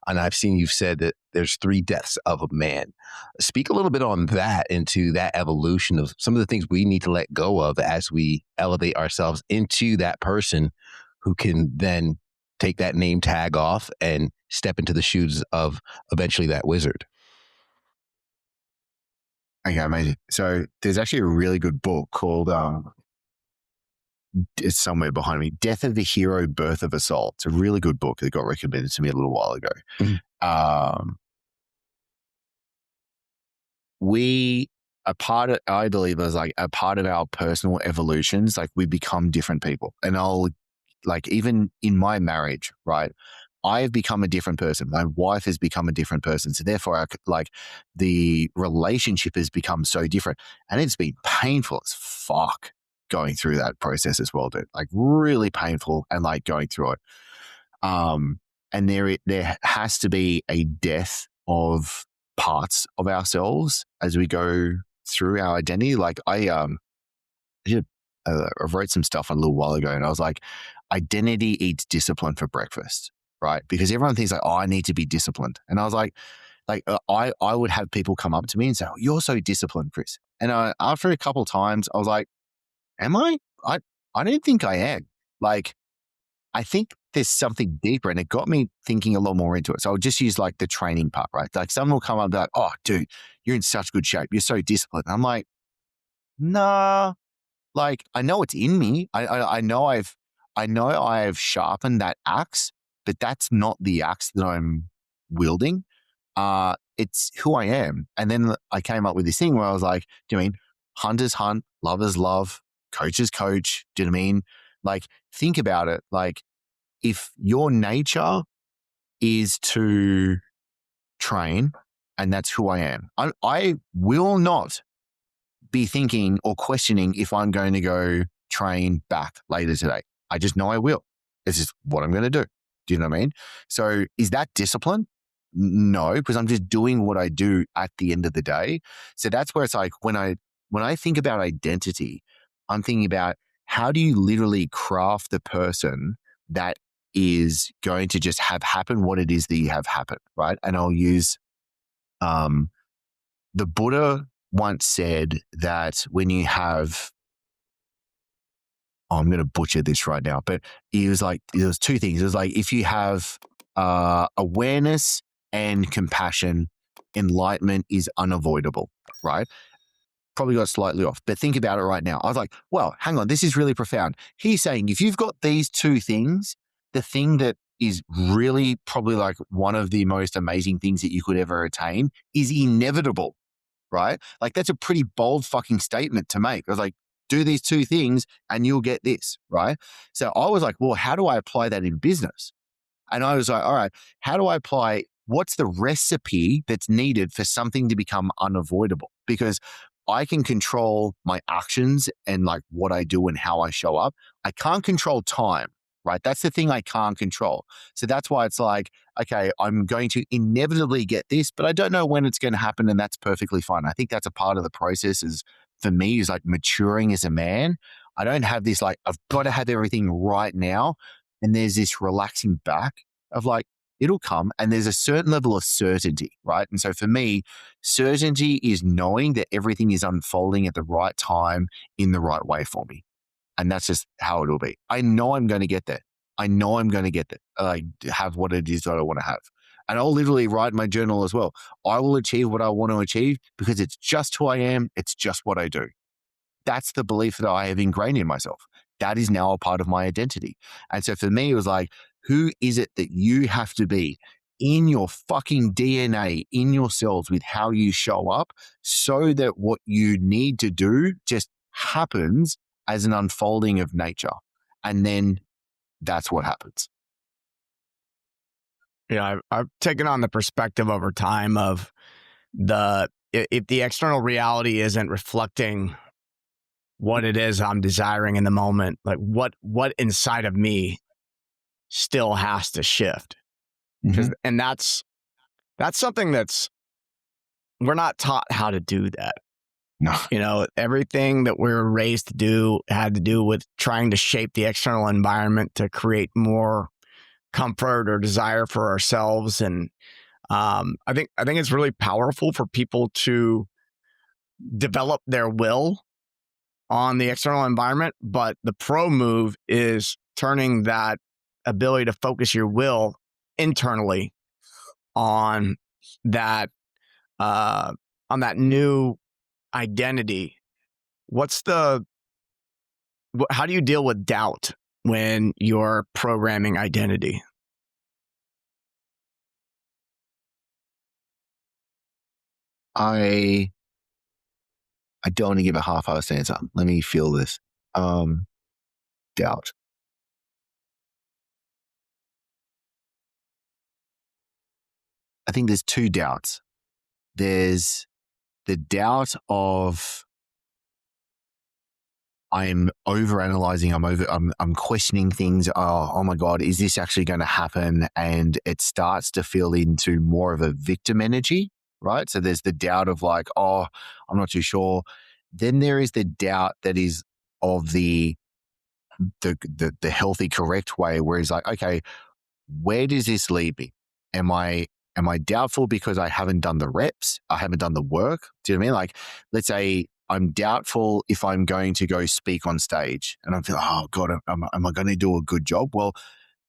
S3: And I've seen you've said that there's 3 deaths of a man. Speak a little bit on that, into that evolution of some of the things we need to let go of as we elevate ourselves into that person who can then take that name tag off and step into the shoes of eventually that wizard.
S1: Okay, amazing. So there's actually a really good book called, it's somewhere behind me, Death of the Hero, Birth of a Soul. It's a really good book that got recommended to me a little while ago. Mm-hmm. I believe as like a part of our personal evolutions, like we become different people. And like, even in my marriage, right? I've become a different person. My wife has become a different person. So therefore, like, the relationship has become so different. And it's been painful as fuck going through that process as well, dude. Like, really painful and like going through it. And there has to be a death of parts of ourselves as we go through our identity. Like, I wrote some stuff a little while ago and I was like, identity eats discipline for breakfast, right? Because everyone thinks like, oh, I need to be disciplined. And I was like, I would have people come up to me and say, oh, you're so disciplined, Chris. And after a couple of times, I was like, am I? I don't think I am. Like, I think there's something deeper, and it got me thinking a lot more into it. So I'll just use like the training part, right? Like, someone will come up and be like, oh, dude, you're in such good shape. You're so disciplined. And I'm like, nah. Like, I know it's in me. I know I've sharpened that axe, but that's not the axe that I'm wielding. It's who I am. And then I came up with this thing where I was like, do you mean hunters hunt, lovers love, coaches coach? Do you know what I mean? Like, think about it. Like, if your nature is to train and that's who I am. I will not be thinking or questioning if I'm going to go train back later today. I just know I will. It's just what I'm going to do. Do you know what I mean? So is that discipline? No, because I'm just doing what I do at the end of the day. So that's where it's like when I think about identity, I'm thinking about how do you literally craft the person that is going to just have happen what it is that you have happen, right? And I'll use the Buddha once said that when you have, I'm going to butcher this right now, but he was like, there was two things. It was like, if you have awareness and compassion, enlightenment is unavoidable, right? Probably got slightly off, but think about it right now. I was like, well, hang on, this is really profound. He's saying if you've got these two things, the thing that is really probably like one of the most amazing things that you could ever attain is inevitable, right? Like that's a pretty bold fucking statement to make. I was like, do these two things and you'll get this, right? So I was like, well, how do I apply that in business? And I was like, all right, how do I apply, what's the recipe that's needed for something to become unavoidable? Because I can control my actions and like what I do and how I show up. I can't control time, right? That's the thing I can't control. So that's why it's like, okay, I'm going to inevitably get this, but I don't know when it's going to happen. And that's perfectly fine. I think that's a part of the process is for me is like maturing as a man. I don't have this like, I've got to have everything right now. And there's this relaxing back of like, it'll come. And there's a certain level of certainty, right? And so for me, certainty is knowing that everything is unfolding at the right time in the right way for me. And that's just how it'll be. I know I'm going to get there. I know I'm going to get there. Like have what it is that I want to have. And I'll literally write in my journal as well. I will achieve what I want to achieve because it's just who I am. It's just what I do. That's the belief that I have ingrained in myself. That is now a part of my identity. And so for me, it was like, who is it that you have to be in your fucking DNA, in your cells with how you show up so that what you need to do just happens as an unfolding of nature. And then that's what happens.
S2: Yeah, I've taken on the perspective over time of if the external reality isn't reflecting what it is I'm desiring in the moment, like what inside of me still has to shift.
S1: Mm-hmm.
S2: And that's something that's, we're not taught how to do that.
S1: No.
S2: You know, everything that we're raised to do had to do with trying to shape the external environment to create more comfort or desire for ourselves. And I think it's really powerful for people to develop their will on the external environment. But the pro move is turning that ability to focus your will internally on that new identity. How do you deal with doubt when you're programming identity?
S1: I don't want to give a half-assed answer. Let me feel this. Doubt. I think there's two doubts. There's the doubt of I'm overanalyzing, I'm questioning things. Oh my God, is this actually going to happen? And it starts to feel into more of a victim energy, right? So there's the doubt of like, oh, I'm not too sure. Then there is the doubt that is of the healthy, correct way, where it's like, okay, where does this lead me? Am I doubtful because I haven't done the reps? I haven't done the work? Do you know what I mean? Like, let's say I'm doubtful if I'm going to go speak on stage and I'm feeling, oh God, am I going to do a good job? Well,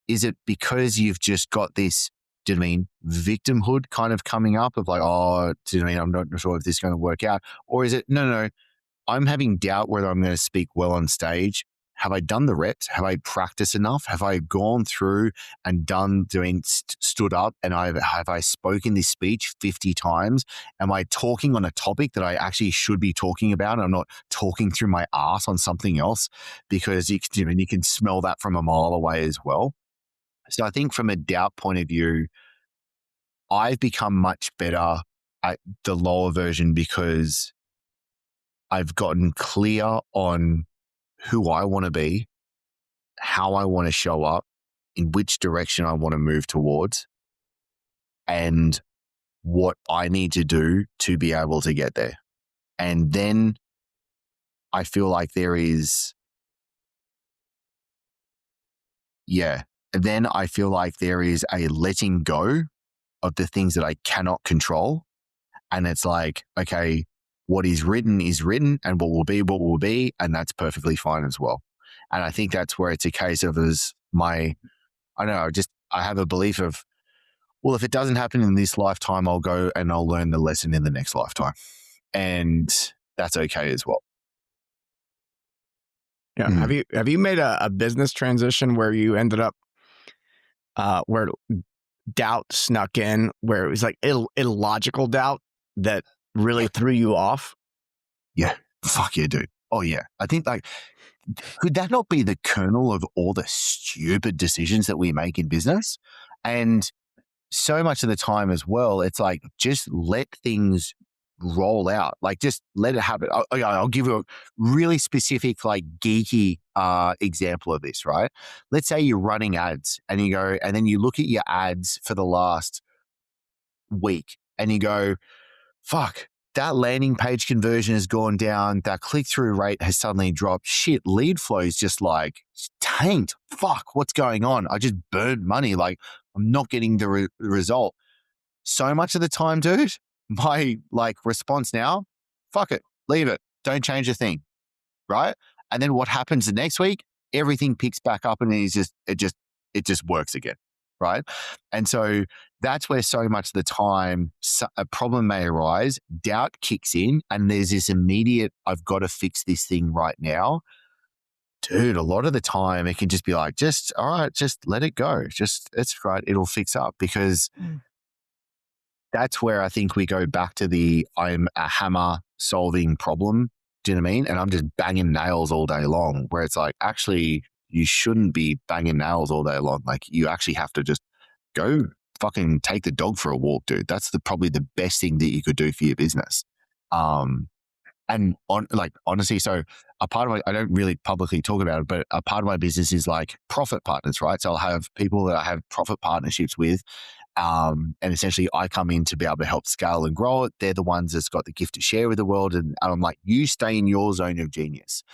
S1: is it because you've just got this, do you know what I mean, victimhood kind of coming up of like, oh, do you know what I mean? I'm not sure if this is going to work out. Or is it, no, I'm having doubt whether I'm going to speak well on stage. Have I done the reps? Have I practiced enough? Have I gone through and stood up and have I spoken this speech 50 times? Am I talking on a topic that I actually should be talking about? I'm not talking through my ass on something else because you can smell that from a mile away as well. So I think from a doubt point of view, I've become much better the lower version because I've gotten clear on who I want to be, how I want to show up, in which direction I want to move towards, and what I need to do to be able to get there. And then I feel like there is, then I feel like there is a letting go of the things that I cannot control. And it's like, okay, what is written, and what will be, and that's perfectly fine as well. And I think that's where it's a case of I have a belief of, well, if it doesn't happen in this lifetime, I'll go and I'll learn the lesson in the next lifetime. And that's okay as well.
S2: Yeah. Have you made a business transition where you ended up where doubt snuck in, where it was like illogical doubt that really threw you off?
S1: Yeah. Fuck yeah, dude. Oh yeah. I think could that not be the kernel of all the stupid decisions that we make in business? And so much of the time as well, it's like, just let things roll out. Like, just let it happen. I'll give you a really specific, like, geeky example of this, right? Let's say you're running ads and you go, and then you look at your ads for the last week and you go, fuck, that landing page conversion has gone down. That click-through rate has suddenly dropped. Shit, lead flow is just like tanked. Fuck, what's going on? I just burned money. Like, I'm not getting the result. So much of the time, dude, my response now, fuck it, leave it. Don't change a thing, right? And then what happens the next week? Everything picks back up and it just works again, right? And so that's where so much of the time a problem may arise, doubt kicks in, and there's this immediate, I've got to fix this thing right now. Dude, a lot of the time it can just be like, all right, just let it go. It's right. It'll fix up, because that's where I think we go back to I'm a hammer solving problem. Do you know what I mean? And I'm just banging nails all day long, where it's like, actually, you shouldn't be banging nails all day long. Like, you actually have to just go fucking take the dog for a walk, dude. That's probably the best thing that you could do for your business. Honestly, so a part of I don't really publicly talk about it, but a part of my business is like profit partners, right? So I'll have people that I have profit partnerships with. And essentially I come in to be able to help scale and grow it. They're the ones that's got the gift to share with the world. And I'm like, you stay in your zone of genius.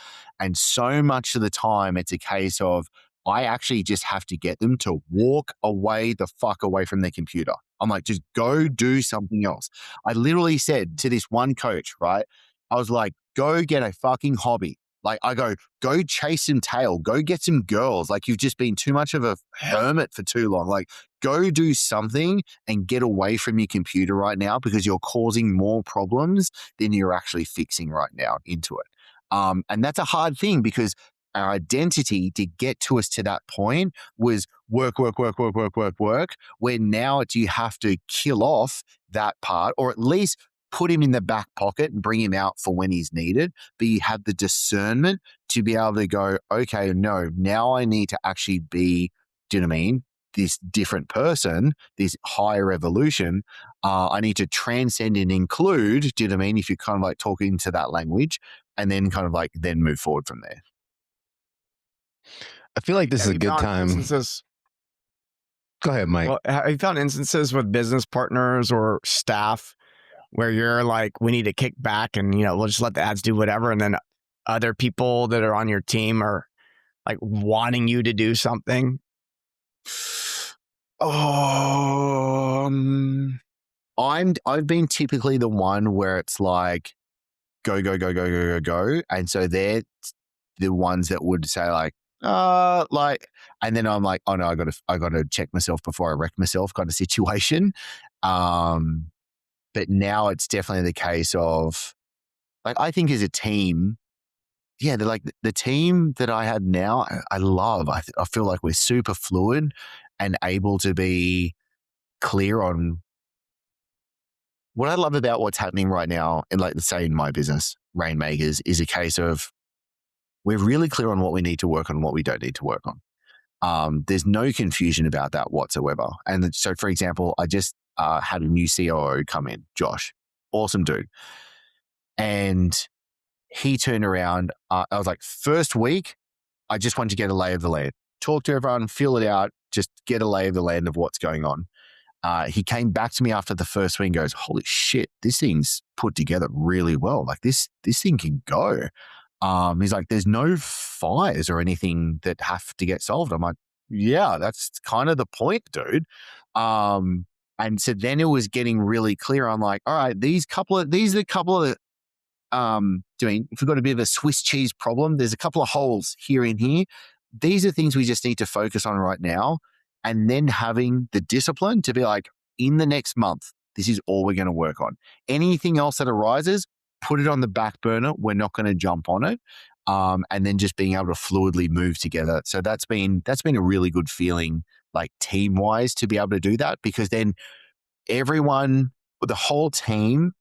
S1: And so much of the time it's a case of, I actually just have to get them to walk away from their computer. I'm like, just go do something else. I literally said to this one coach, right? I was like, go get a fucking hobby. Like, I go chase some tail, go get some girls. Like, you've just been too much of a hermit for too long. Like, go do something and get away from your computer right now, because you're causing more problems than you're actually fixing right now into it. And that's a hard thing, because our identity to get to us to that point was work, where now you have to kill off that part, or at least put him in the back pocket and bring him out for when he's needed. But you have the discernment to be able to go, okay, no, now I need to actually be, do you know what I mean? This different person, this higher evolution. I need to transcend and include, do you know what I mean? If you're kind of like talking to that language, and then kind of like then move forward from there.
S3: I feel like this is a good time. Go ahead, Mike.
S2: Well, have you found instances with business partners or staff where you're like, we need to kick back and, we'll just let the ads do whatever, and then other people that are on your team are like wanting you to do something?
S1: I've been typically the one where it's like, go. And so they're the ones that would say like, and then I'm like, oh no, I got to check myself before I wreck myself kind of situation. But now it's definitely the case of, like, I think as a team, they're like the team that I have now, I love. I feel like we're super fluid and able to be clear on what I love about what's happening right now. And like, let's say in my business, Rainmakers, is a case of, we're really clear on what we need to work on and what we don't need to work on. There's no confusion about that whatsoever. And so, for example, I just had a new COO come in, Josh. awesome dude. And he turned around. I was like, first week, I just wanted to get a lay of the land, talk to everyone, feel it out, just get a lay of the land of what's going on. He came back to me after the first week and goes, holy shit, this thing's put together really well. Like this thing can go. He's like, there's no fires or anything that have to get solved. I'm like, yeah, that's kind of the point, dude. And so then it was getting really clear. I'm like, all right, these are a couple of if we've got a bit of a Swiss cheese problem, there's a couple of holes here and here. These are things we just need to focus on right now. And then having the discipline to be like, in the next month, this is all we're going to work on. Anything else that arises, put it on the back burner. We're not going to jump on it. And then just being able to fluidly move together. So that's been a really good feeling, like team wise, to be able to do that, because then everyone, the whole team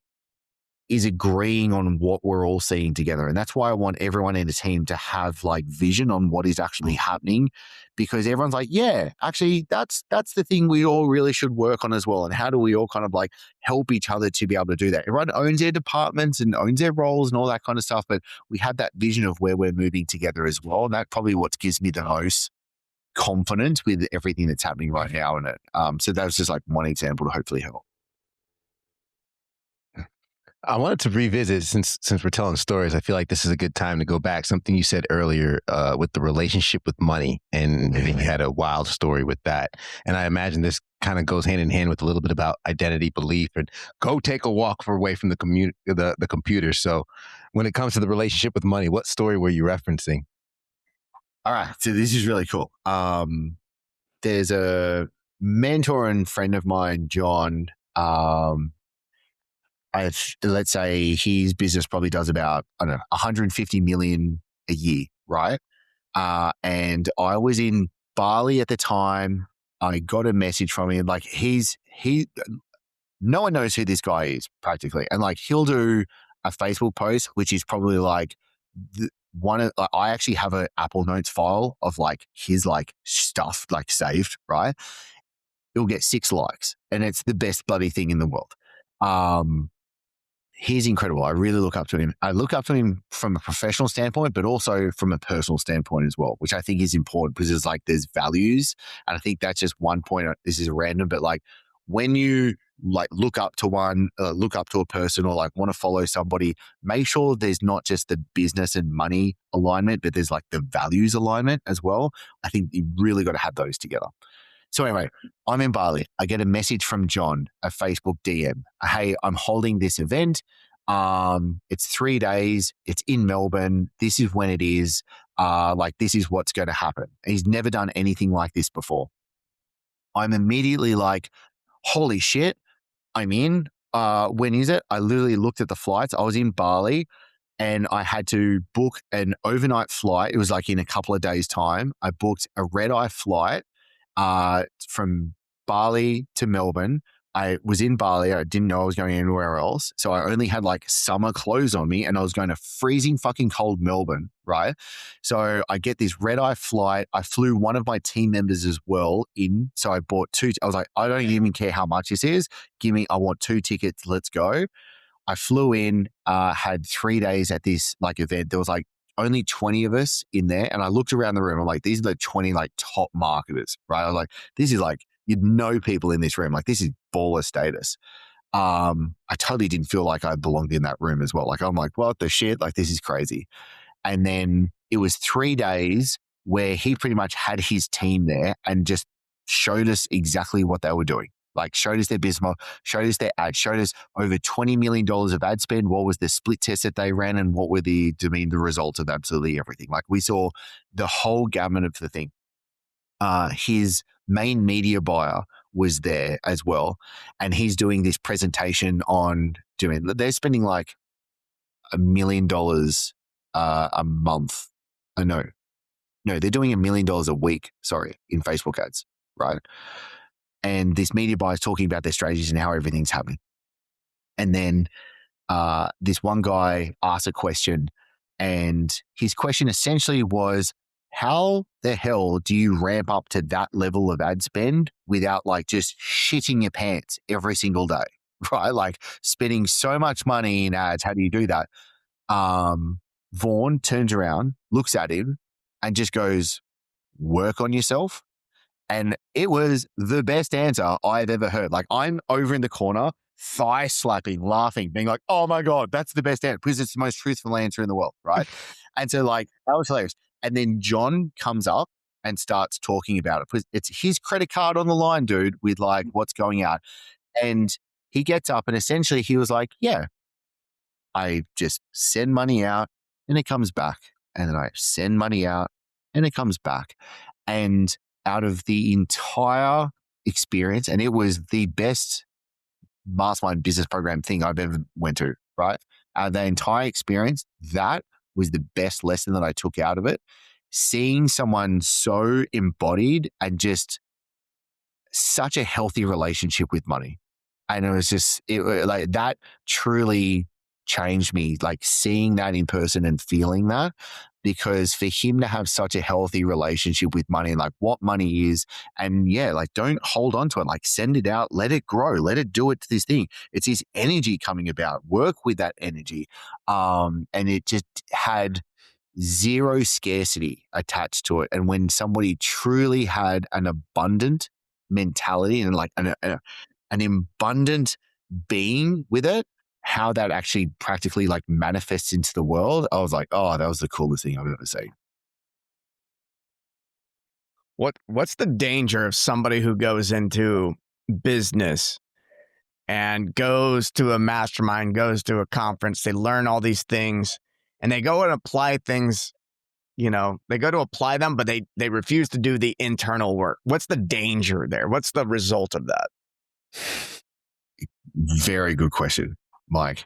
S1: is agreeing on what we're all seeing together. And that's why I want everyone in the team to have like vision on what is actually happening, because everyone's like, yeah, actually that's the thing we all really should work on as well. And how do we all kind of like help each other to be able to do that? Everyone owns their departments and owns their roles and all that kind of stuff, but we have that vision of where we're moving together as well. And that's probably what gives me the most confidence with everything that's happening right now in it. So that was just like one example to hopefully help.
S3: I wanted to revisit, since we're telling stories, I feel like this is a good time to go back. Something you said earlier with the relationship with money, and you had a wild story with that. And I imagine this kind of goes hand in hand with a little bit about identity, belief, and go take a walk away from the computer. So when it comes to the relationship with money, what story were you referencing?
S1: All right. So this is really cool. There's a mentor and friend of mine, John. Let's say his business probably does about, I don't know, 150 million a year, right? And I was in Bali at the time. I got a message from him. Like no one knows who this guy is practically. And like, he'll do a Facebook post, which is probably like I actually have an Apple Notes file of like his like stuff like saved, right? It'll get 6 likes and it's the best bloody thing in the world. He's incredible. I really look up to him. I look up to him from a professional standpoint, but also from a personal standpoint as well, which I think is important because there's values. And I think that's just one point. This is random, but like when you like look up to a person or like want to follow somebody, make sure there's not just the business and money alignment, but there's like the values alignment as well. I think you really got to have those together. So anyway, I'm in Bali. I get a message from John, a Facebook DM. Hey, I'm holding this event. It's 3 days. It's in Melbourne. This is when it is. Like this is what's going to happen. He's never done anything like this before. I'm immediately like, holy shit, I'm in. When is it? I literally looked at the flights. I was in Bali and I had to book an overnight flight. It was like in a couple of days' time. I booked a red-eye flight from Bali to Melbourne. I was in Bali. I didn't know I was going anywhere else. So I only had like summer clothes on me and I was going to freezing fucking cold Melbourne, right? So I get this red-eye flight. I flew one of my team members as well in. So I bought 2. I was like, I don't even care how much this is. I want 2 tickets. Let's go. I flew in, had 3 days at this like event. There was like only 20 of us in there. And I looked around the room. I'm like, these are the 20 like top marketers, right? I was like, this is like, you'd know people in this room. Like this is baller status. I totally didn't feel like I belonged in that room as well. Like, I'm like, what the shit? Like, this is crazy. And then it was 3 days where he pretty much had his team there and just showed us exactly what they were doing. Like showed us their business model, showed us their ads, showed us over $20 million of ad spend. What was the split test that they ran and what were the results of absolutely everything. Like we saw the whole gamut of the thing. His main media buyer was there as well. And he's doing this presentation they're spending like $1 million a month. No, they're doing $1 million a week, in Facebook ads, right? And this media buyer is talking about their strategies and how everything's happening. And then this one guy asked a question, and his question essentially was, how the hell do you ramp up to that level of ad spend without like just shitting your pants every single day, right? Like spending so much money in ads. How do you do that? Vaughn turns around, looks at him, and just goes, work on yourself. And it was the best answer I've ever heard. Like, I'm over in the corner, thigh slapping, laughing, being like, oh my God, that's the best answer because it's the most truthful answer in the world, right? And so, like, that was hilarious. And then John comes up and starts talking about it because it's his credit card on the line, dude, with like what's going out. And he gets up and essentially he was like, yeah, I just send money out and it comes back. And then I send money out and it comes back. And out of the entire experience, and it was the best mastermind business program thing I've ever went to, right? Out of the entire experience, that was the best lesson that I took out of it. Seeing someone so embodied and just such a healthy relationship with money. And it was just like that truly changed me, like seeing that in person and feeling that, because for him to have such a healthy relationship with money and like what money is, and yeah, like don't hold on to it, like send it out, let it grow, let it do it to this thing. It's his energy coming about, work with that energy. And it just had zero scarcity attached to it. And when somebody truly had an abundant mentality and like an abundant being with it, how that actually practically like manifests into the world, I was like, oh, that was the coolest thing I've ever seen.
S2: What's the danger of somebody who goes into business and goes to a mastermind, goes to a conference, they learn all these things and they go and apply things, they go to apply them, but they refuse to do the internal work. What's the danger there? What's the result of that?
S1: Very good question, Mike.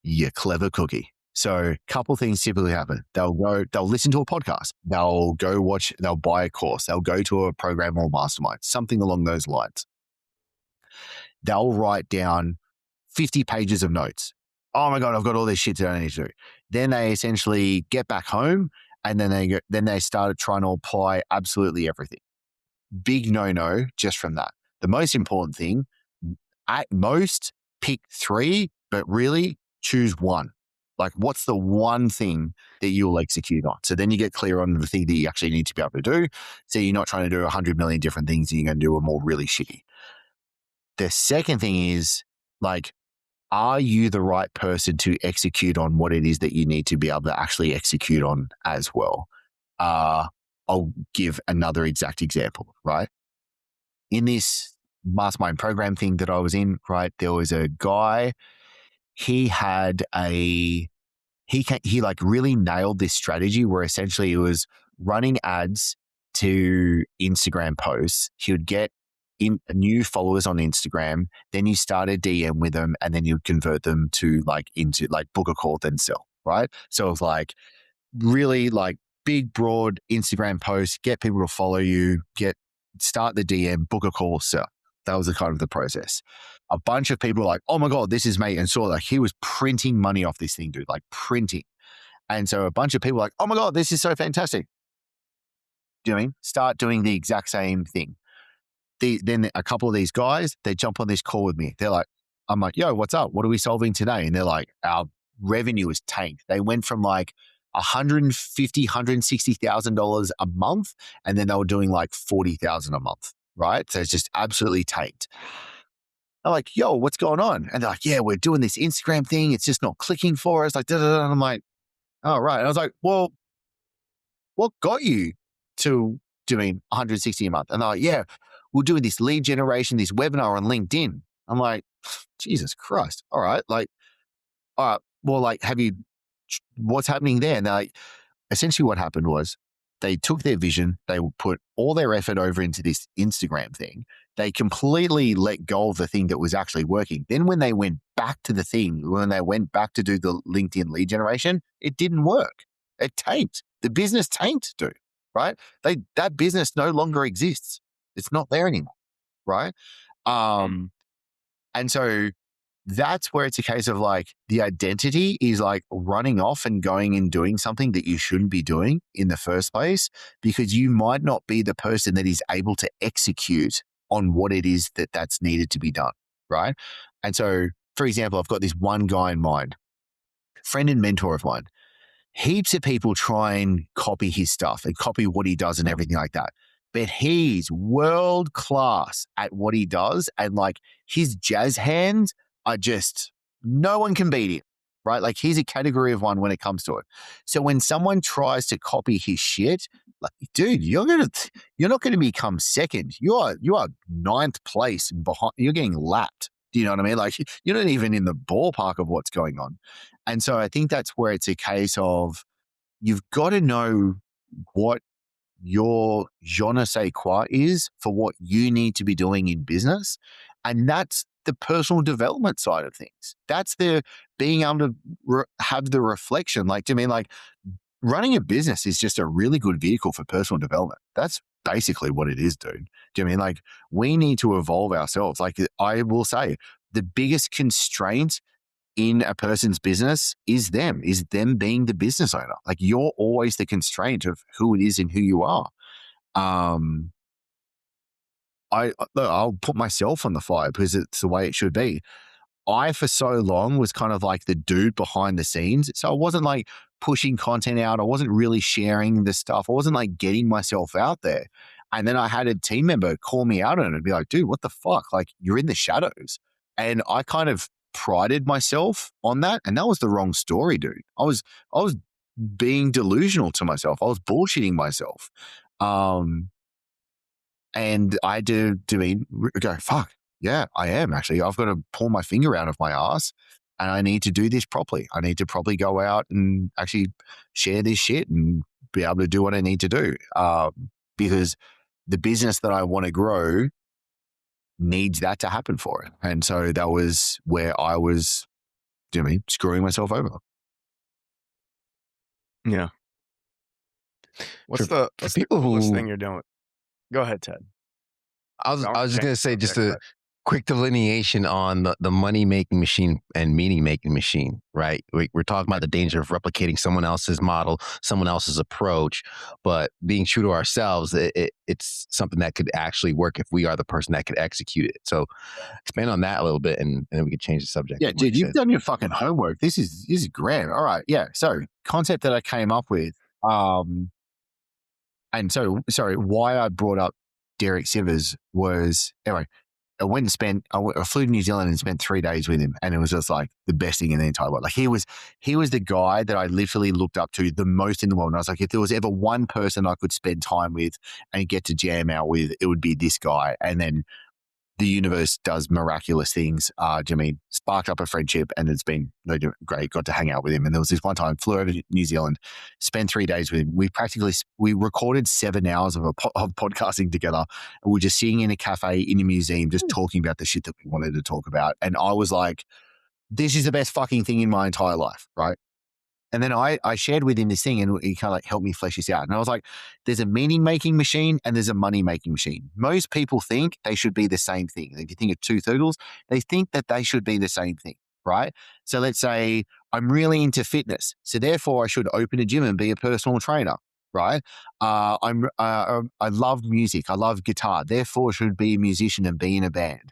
S1: You clever cookie. So a couple things typically happen. They'll listen to a podcast. They'll buy a course. They'll go to a program or mastermind, something along those lines. They'll write down 50 pages of notes. Oh my God, I've got all this shit that I need to do. Then they essentially get back home and then they started trying to apply absolutely everything. Big no just from that. The most important thing, at most, pick 3, but really choose one. Like, what's the one thing that you'll execute on? So then you get clear on the thing that you actually need to be able to do. So you're not trying to do 100 million different things and you're going to do them all really shitty. The second thing is, like, are you the right person to execute on what it is that you need to be able to actually execute on as well? I'll give another exact example, right? In this mastermind program thing that I was in, right, there was a guy, he like really nailed this strategy where essentially it was running ads to Instagram posts. He would get in new followers on Instagram, then you start a DM with them and then you'd convert them to into book a call, then sell, right? So it's like really like big, broad Instagram posts, get people to follow you, start the DM, book a call, sell. That was the kind of the process. A bunch of people were like, oh my God, this is me. And saw like he was printing money off this thing, dude, like printing. And so a bunch of people were like, oh my God, this is so fantastic. Start doing the exact same thing. Then a couple of these guys, they jump on this call with me. They're like, I'm like, yo, what's up? What are we solving today? And they're like, our revenue is tanked. They went from like $150,000, $160,000 a month, and then they were doing like $40,000 a month, right? So it's just absolutely tanked. I'm like, yo, what's going on? And they're like, yeah, we're doing this Instagram thing. It's just not clicking for us. Like, da, da, da. And I'm like, oh, right. And I was like, well, what got you to doing $160 a month? And they're like, yeah, we're doing this lead generation, this webinar on LinkedIn. I'm like, Jesus Christ. All right. Like, all right. Well, like, what's happening there? And they're like, essentially what happened was they took their vision, they put all their effort over into this Instagram thing. They completely let go of the thing that was actually working. Then when they went back to the thing, when they went back to do the LinkedIn lead generation, it didn't work. It tanked. The business tanked, dude, right? That business no longer exists. It's not there anymore, right? And so that's where it's a case of like the identity is like running off and going and doing something that you shouldn't be doing in the first place, because you might not be the person that is able to execute on what it is that's needed to be done. right? And so, for example, I've got this one guy in mind, friend and mentor of mine. Heaps of people try and copy his stuff and copy what he does and everything like that. But he's world class at what he does. And like his jazz hands are just, no one can beat him, right? Like he's a category of one when it comes to it. So when someone tries to copy his shit, like, dude, you're not going to become second. You are ninth place behind. You're getting lapped. Do you know what I mean? Like you're not even in the ballpark of what's going on. And so I think that's where it's a case of you've got to know what your je ne sais quoi is for what you need to be doing in business. And that's the personal development side of things. That's the being able to have the reflection. Like, do you mean like running a business is just a really good vehicle for personal development? That's basically what it is, dude. Do you mean like we need to evolve ourselves? Like I will say, the biggest constraint in a person's business is them being the business owner. Like you're always the constraint of who it is and who you are. I'll put myself on the fire because it's the way it should be. I, for so long, was kind of like the dude behind the scenes. So I wasn't like pushing content out. I wasn't really sharing the stuff. I wasn't like getting myself out there. And then I had a team member call me out on it and be like, dude, what the fuck? Like you're in the shadows. And I kind of prided myself on that. And that was the wrong story, dude. I was being delusional to myself. I was bullshitting myself. And I go, fuck. Yeah, I am actually. I've got to pull my finger out of my ass and I need to do this properly. I need to probably go out and actually share this shit and be able to do what I need to do. Because the business that I want to grow needs that to happen for it. And so that was where I was screwing myself over.
S2: Yeah. What's the coolest thing you're doing? Go ahead, Ted.
S3: I was just going to say just a quick delineation on the money-making machine and meaning-making machine, right? We're talking about the danger of replicating someone else's model, someone else's approach, but being true to ourselves, it's something that could actually work if we are the person that could execute it. So expand on that a little bit and then we can change the subject.
S1: Yeah, dude, you've done your fucking homework. This is grand. All right, yeah. So concept that I came up with, and so, sorry, why I brought up Derek Sivers was, anyway, I flew to New Zealand and spent 3 days with him. And it was just like the best thing in the entire world. Like he was the guy that I literally looked up to the most in the world. And I was like, if there was ever one person I could spend time with and get to jam out with, it would be this guy. And then the universe does miraculous things. Sparked up a friendship and it's been great. Got to hang out with him. And there was this one time, flew over to New Zealand, spent 3 days with him. We recorded 7 hours of podcasting together. And we're just sitting in a cafe in a museum, just talking about the shit that we wanted to talk about. And I was like, this is the best fucking thing in my entire life, right? And then I shared with him this thing and he kind of like helped me flesh this out. And I was like, there's a meaning-making machine and there's a money-making machine. Most people think they should be the same thing. If you think of two turtles, they think that they should be the same thing, right? So let's say I'm really into fitness. So therefore I should open a gym and be a personal trainer, right? I love music. I love guitar. Therefore I should be a musician and be in a band.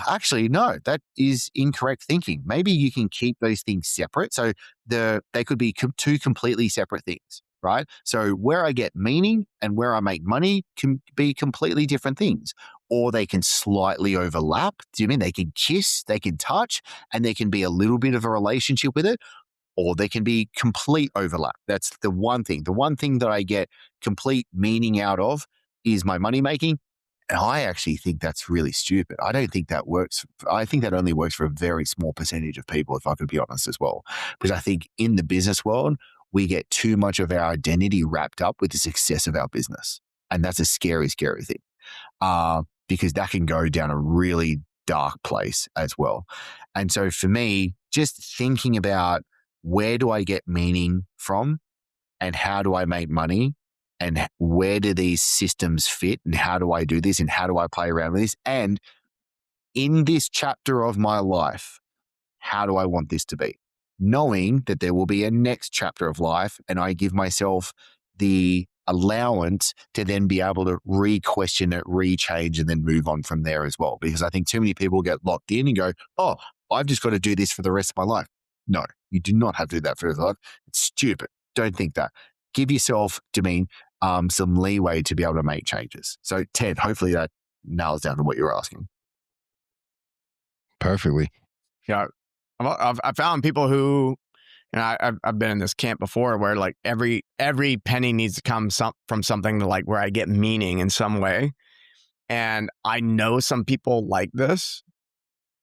S1: Actually, no, that is incorrect thinking. Maybe you can keep those things separate. So they could be two completely separate things, right? So where I get meaning and where I make money can be completely different things, or they can slightly overlap. Do you mean they can kiss, they can touch, and there can be a little bit of a relationship with it, or they can be complete overlap. That's the one thing. The one thing that I get complete meaning out of is my money making. And I actually think that's really stupid. I don't think that works. I think that only works for a very small percentage of people, if I could be honest as well. Because I think in the business world, we get too much of our identity wrapped up with the success of our business. And that's a scary, scary thing. Because that can go down a really dark place as well. And so for me, just thinking about where do I get meaning from and how do I make money? And where do these systems fit and how do I do this and how do I play around with this? And in this chapter of my life, how do I want this to be? Knowing that there will be a next chapter of life and I give myself the allowance to then be able to re-question it, re-change, and then move on from there as well. Because I think too many people get locked in and go, oh, I've just got to do this for the rest of my life. No, you do not have to do that for your life. It's stupid. Don't think that. Give yourself, some leeway to be able to make changes. So Ted, hopefully that nails down to what you're asking.
S3: Perfectly.
S2: Yeah. I found people who, I've been in this camp before where like every penny needs to come from something to like where I get meaning in some way. And I know some people like this.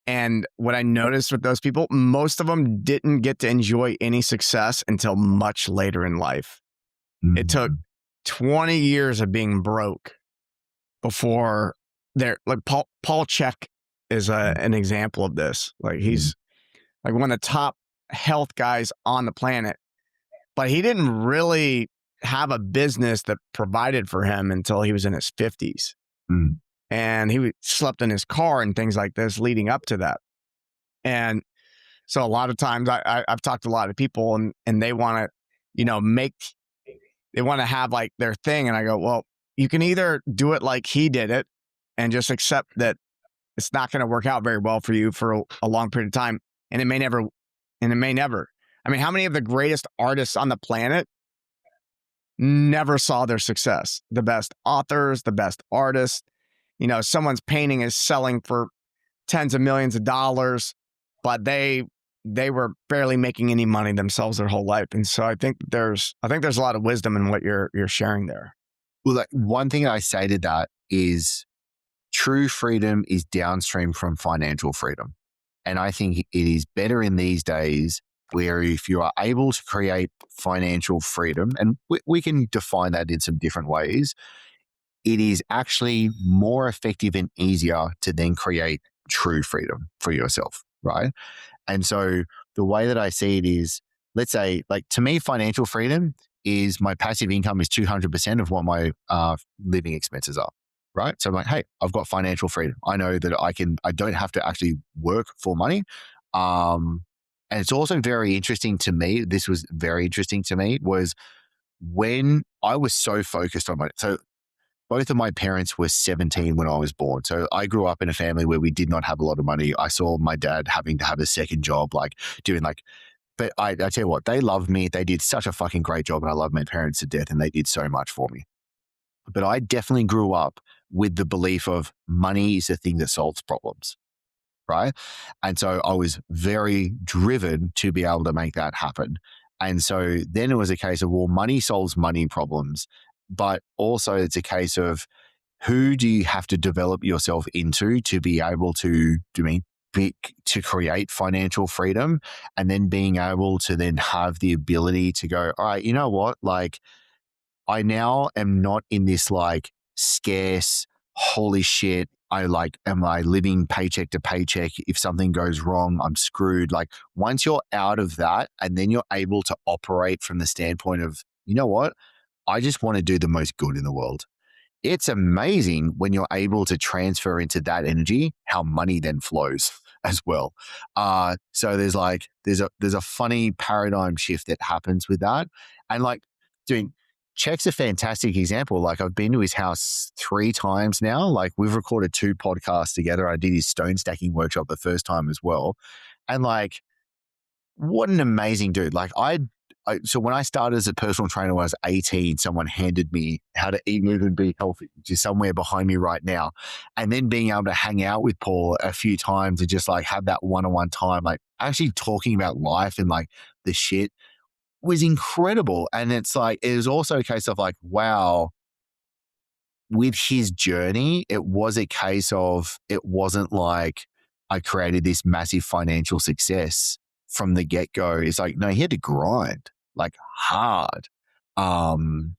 S2: And what I noticed with those people, most of them didn't get to enjoy any success until much later in life.
S1: Mm-hmm.
S2: It took 20 years of being broke before they're like Paul Chek is an example of this. Like he's like one of the top health guys on the planet, but he didn't really have a business that provided for him until he was in his 50s.
S1: Mm.
S2: And he slept in his car and things like this leading up to that. And so a lot of times I've talked to a lot of people and they want to, they want to have like their thing. And I go, well, you can either do it like he did it and just accept that it's not going to work out very well for you for a long period of time. And it may never. I mean, how many of the greatest artists on the planet never saw their success? The best authors, the best artists, someone's painting is selling for tens of millions of dollars, but they were barely making any money themselves their whole life. And so I think there's a lot of wisdom in what you're sharing there.
S1: Well, like one thing I say to that is true freedom is downstream from financial freedom. And I think it is better in these days where if you are able to create financial freedom, and we can define that in some different ways, it is actually more effective and easier to then create true freedom for yourself, right? And so the way that I see it is, let's say, like to me, financial freedom is my passive income is 200% of what my living expenses are, right? So I'm like, hey, I've got financial freedom. I know that I don't have to actually work for money. And it's also very interesting to me. This was very interesting to me was when I was so focused on money. So both of my parents were 17 when I was born. So I grew up in a family where we did not have a lot of money. I saw my dad having to have a second job, but I tell you what, they loved me. They did such a fucking great job and I love my parents to death and they did so much for me. But I definitely grew up with the belief of money is the thing that solves problems, right? And so I was very driven to be able to make that happen. And so then it was a case of, well, money solves money problems. But also it's a case of who do you have to develop yourself into to be able to to create financial freedom, and then being able to then have the ability to go, all right, you know what? Like I now am not in this like scarce, holy shit, am I living paycheck to paycheck? If something goes wrong, I'm screwed. Like once you're out of that and then you're able to operate from the standpoint of, you know what? I just want to do the most good in the world. It's amazing when you're able to transfer into that energy, how money then flows as well. So there's a funny paradigm shift that happens with that. And like Check's a fantastic example. Like I've been to his house 3 times now. Like we've recorded 2 podcasts together. I did his stone stacking workshop the first time as well. And like, what an amazing dude. Like so when I started as a personal trainer when I was 18, someone handed me How to Eat, Move and Be Healthy, which is somewhere behind me right now. And then being able to hang out with Paul a few times and just like have that one-on-one time, like actually talking about life and like the shit was incredible. And it's like, it was also a case of like, wow, with his journey, it was a case of, it wasn't like I created this massive financial success from the get-go. It's like, no, he had to grind like hard. And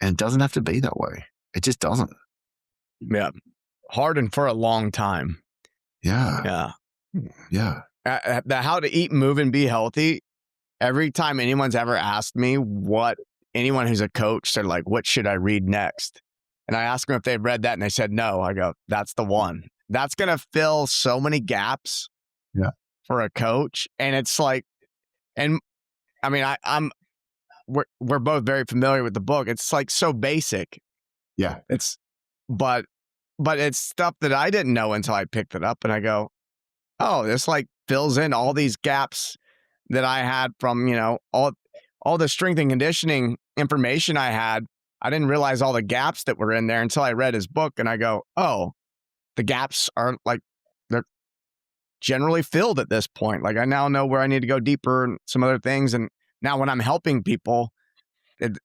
S1: it doesn't have to be that way. It just doesn't.
S2: Yeah. Hard and for a long time.
S1: Yeah.
S2: Yeah. The How to Eat, Move and Be Healthy. Every time anyone's ever asked me anyone who's a coach, they're like, what should I read next? And I ask them if they've read that and they said no. I go, that's the one. That's going to fill so many gaps for a coach. And it's like, and I mean, we're both very familiar with the book. It's like so basic.
S1: Yeah.
S2: But it's stuff that I didn't know until I picked it up, and I go, oh, this like fills in all these gaps that I had from, all the strength and conditioning information I had. I didn't realize all the gaps that were in there until I read his book, and I go, oh, the gaps are like, they're generally filled at this point. Like I now know where I need to go deeper and some other things. And now when I'm helping people,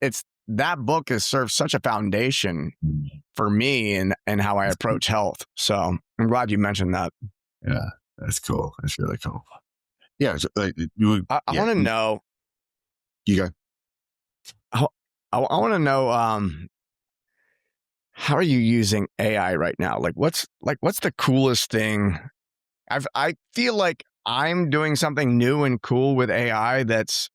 S2: it's that book has served such a foundation for me and how I approach health. So I'm glad you mentioned that.
S1: Yeah, that's cool. That's really cool. Yeah. So,
S2: I want to know.
S1: You go.
S2: I want to know, how are you using AI right now? Like what's the coolest thing? I feel like I'm doing something new and cool with AI that's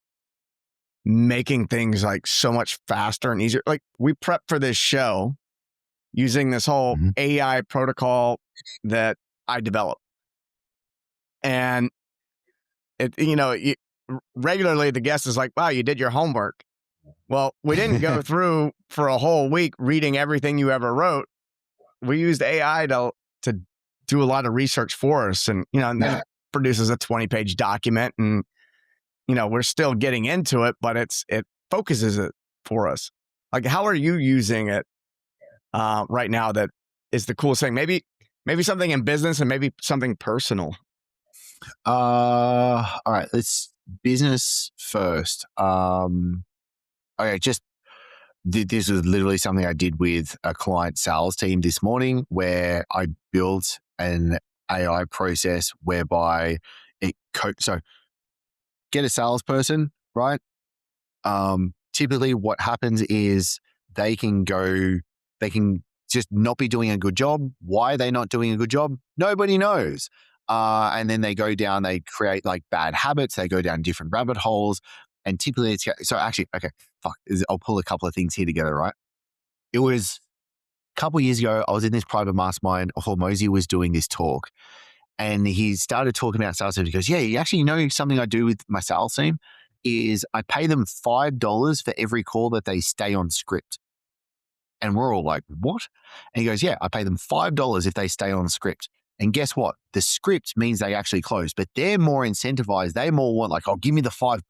S2: making things like so much faster and easier. Like we prep for this show using this whole AI protocol that I developed. And regularly the guest is like, wow, you did your homework. Well, we didn't go through for a whole week reading everything you ever wrote. We used AI to do a lot of research for us, and then it produces a 20-page document, and we're still getting into it, but it focuses it for us. Like, how are you using it right now? That is the coolest thing. Maybe something in business and maybe something personal.
S1: All right, let's business first. Okay, this was literally something I did with a client sales team this morning, where I built an AI process whereby so get a salesperson, right? Typically what happens is they can just not be doing a good job. Why are they not doing a good job? Nobody knows. And then they create like bad habits. They go down different rabbit holes. And typically I'll pull a couple of things here together, right? It was a couple of years ago, I was in this private mastermind. Mojo was doing this talk, and he started talking about sales. He goes, yeah, you actually know something I do with my sales team is I pay them $5 for every call that they stay on script. And we're all like, what? And he goes, yeah, I pay them $5 if they stay on script. And guess what? The script means they actually close, but they're more incentivized. They more want like, oh, give me the $5,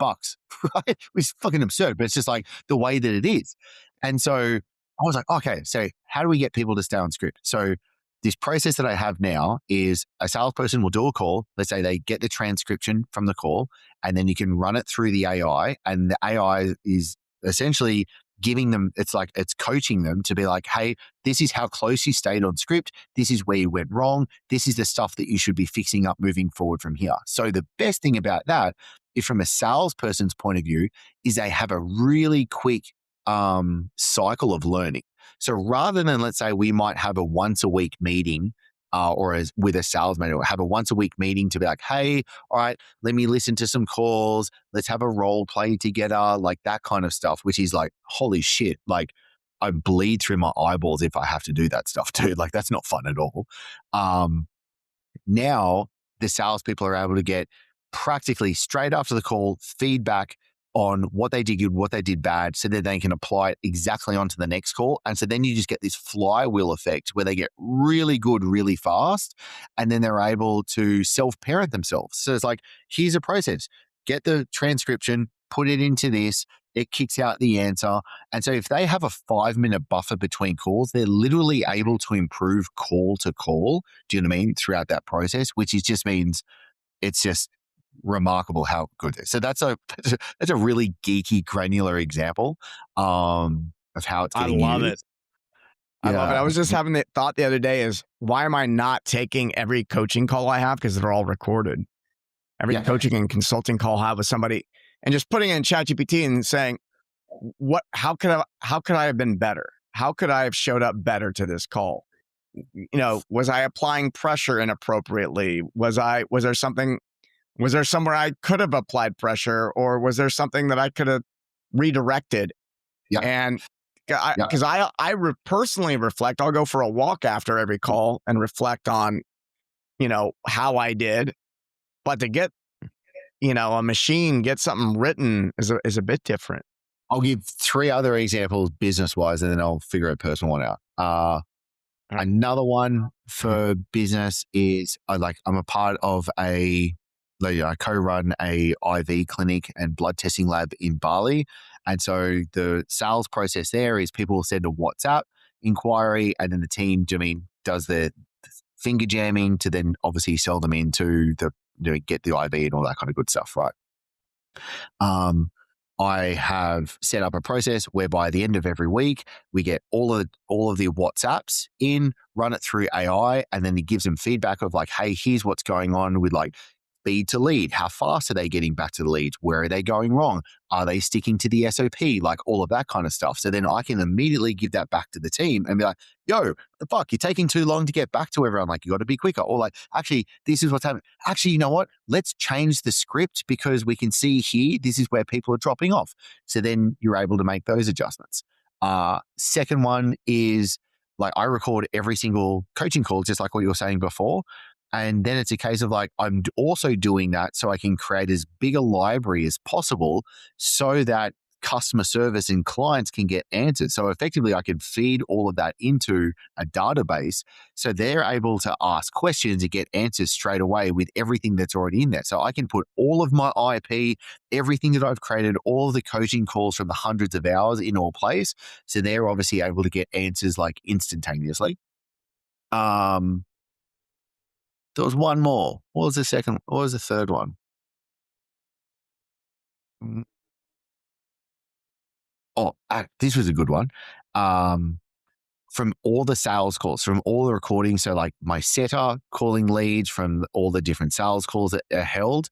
S1: right? Which is fucking absurd, but it's just like the way that it is. And so I was like, okay, so how do we get people to stay on script? So this process that I have now is a salesperson will do a call. Let's say they get the transcription from the call, and then you can run it through the AI, and the AI is essentially giving them, it's coaching them to be like, hey, this is how close you stayed on script. This is where you went wrong. This is the stuff that you should be fixing up moving forward from here. So the best thing about that is, from a salesperson's point of view, is they have a really quick cycle of learning. So rather than, let's say, we might have a once a week meeting with a sales manager, have a once a week meeting to be like, hey, all right, let me listen to some calls. Let's have a role play together, like that kind of stuff, which is like, holy shit. Like I bleed through my eyeballs if I have to do that stuff too. Like that's not fun at all. Now the salespeople are able to get practically straight after the call feedback on what they did good, what they did bad, so that they can apply it exactly onto the next call. And so then you just get this flywheel effect where they get really good really fast, and then they're able to self-parent themselves. So it's like, here's a process. Get the transcription, put it into this, it kicks out the answer. And so if they have a 5-minute buffer between calls, they're literally able to improve call to call, do you know what I mean, throughout that process, which just means it's just remarkable how good it is. So that's a really geeky, granular example of how it's getting
S2: I love
S1: used.
S2: it. I love it. I was just having the thought the other day is, why am I not taking every coaching call I have? Because they're all recorded. Every coaching and consulting call I have with somebody, and just putting in ChatGPT and saying, how could I have been better? How could I have showed up better to this call? Was I applying pressure inappropriately? Was there somewhere I could have applied pressure, or was there something that I could have redirected?
S1: Yeah.
S2: And because I personally reflect, I'll go for a walk after every call and reflect on, how I did. But to get, a machine, get something written is a bit different.
S1: I'll give 3 other examples business wise, and then I'll figure a personal one out. Another one for business is I'm a part of I co-run a IV clinic and blood testing lab in Bali. And so the sales process there is people will send a WhatsApp inquiry, and then the team does the finger jamming to then obviously sell them into get the IV and all that kind of good stuff, right? I have set up a process whereby at the end of every week we get all of the WhatsApps in, run it through AI, and then it gives them feedback of like, hey, here's what's going on with like speed to lead. How fast are they getting back to the leads? Where are they going wrong? Are they sticking to the SOP? Like all of that kind of stuff. So then I can immediately give that back to the team and be like, yo, the fuck, you're taking too long to get back to everyone. Like, you got to be quicker. Or like, actually, this is what's happening. Actually, you know what? Let's change the script because we can see here, this is where people are dropping off. So then you're able to make those adjustments. Second one is like, I record every single coaching call, just like what you were saying before. And then it's a case of like, I'm also doing that so I can create as big a library as possible so that customer service and clients can get answers. So effectively, I can feed all of that into a database so they're able to ask questions and get answers straight away with everything that's already in there. So I can put all of my IP, everything that I've created, all of the coaching calls from the hundreds of hours in all place. So they're obviously able to get answers like instantaneously. There was one more. What was the third one? Oh, this was a good one. From all the sales calls, from all the recordings, so like my setter calling leads from all the different sales calls that are held,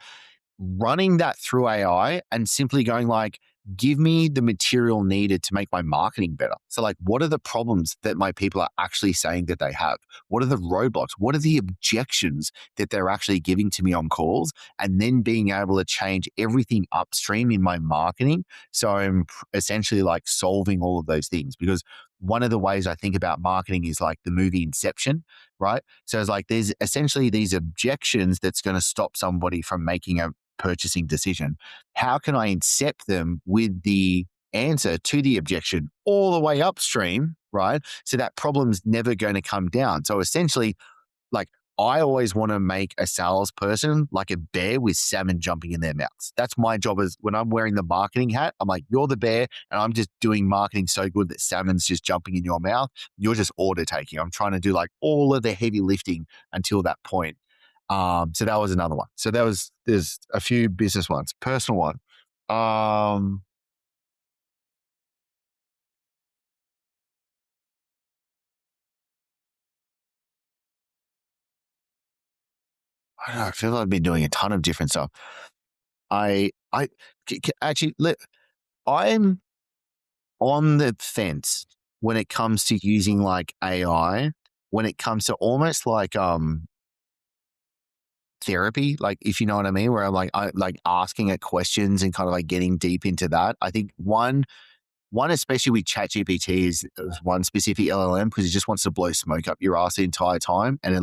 S1: running that through AI and simply going like, give me the material needed to make my marketing better. So like, what are the problems that my people are actually saying that they have? What are the roadblocks? What are the objections that they're actually giving to me on calls? And then being able to change everything upstream in my marketing. So I'm essentially like solving all of those things, because one of the ways I think about marketing is like the movie Inception, right? So it's like, there's essentially these objections that's going to stop somebody from making a purchasing decision. How can I incept them with the answer to the objection all the way upstream, right? So that problem's never going to come down. So essentially, like, I always want to make a salesperson like a bear with salmon jumping in their mouths. That's my job. Is when I'm wearing the marketing hat, I'm like, you're the bear, and I'm just doing marketing so good that salmon's just jumping in your mouth. You're just order taking. I'm trying to do like all of the heavy lifting until that point. So that was another one. So there's a few business ones, personal one. I don't know. I feel like I've been doing a ton of different stuff. Actually, I'm on the fence when it comes to using like AI, when it comes to almost like therapy, like, if you know what I mean, where I'm like, I like asking it questions and kind of like getting deep into that. I think one, especially with ChatGPT, is one specific LLM, because it just wants to blow smoke up your ass the entire time, and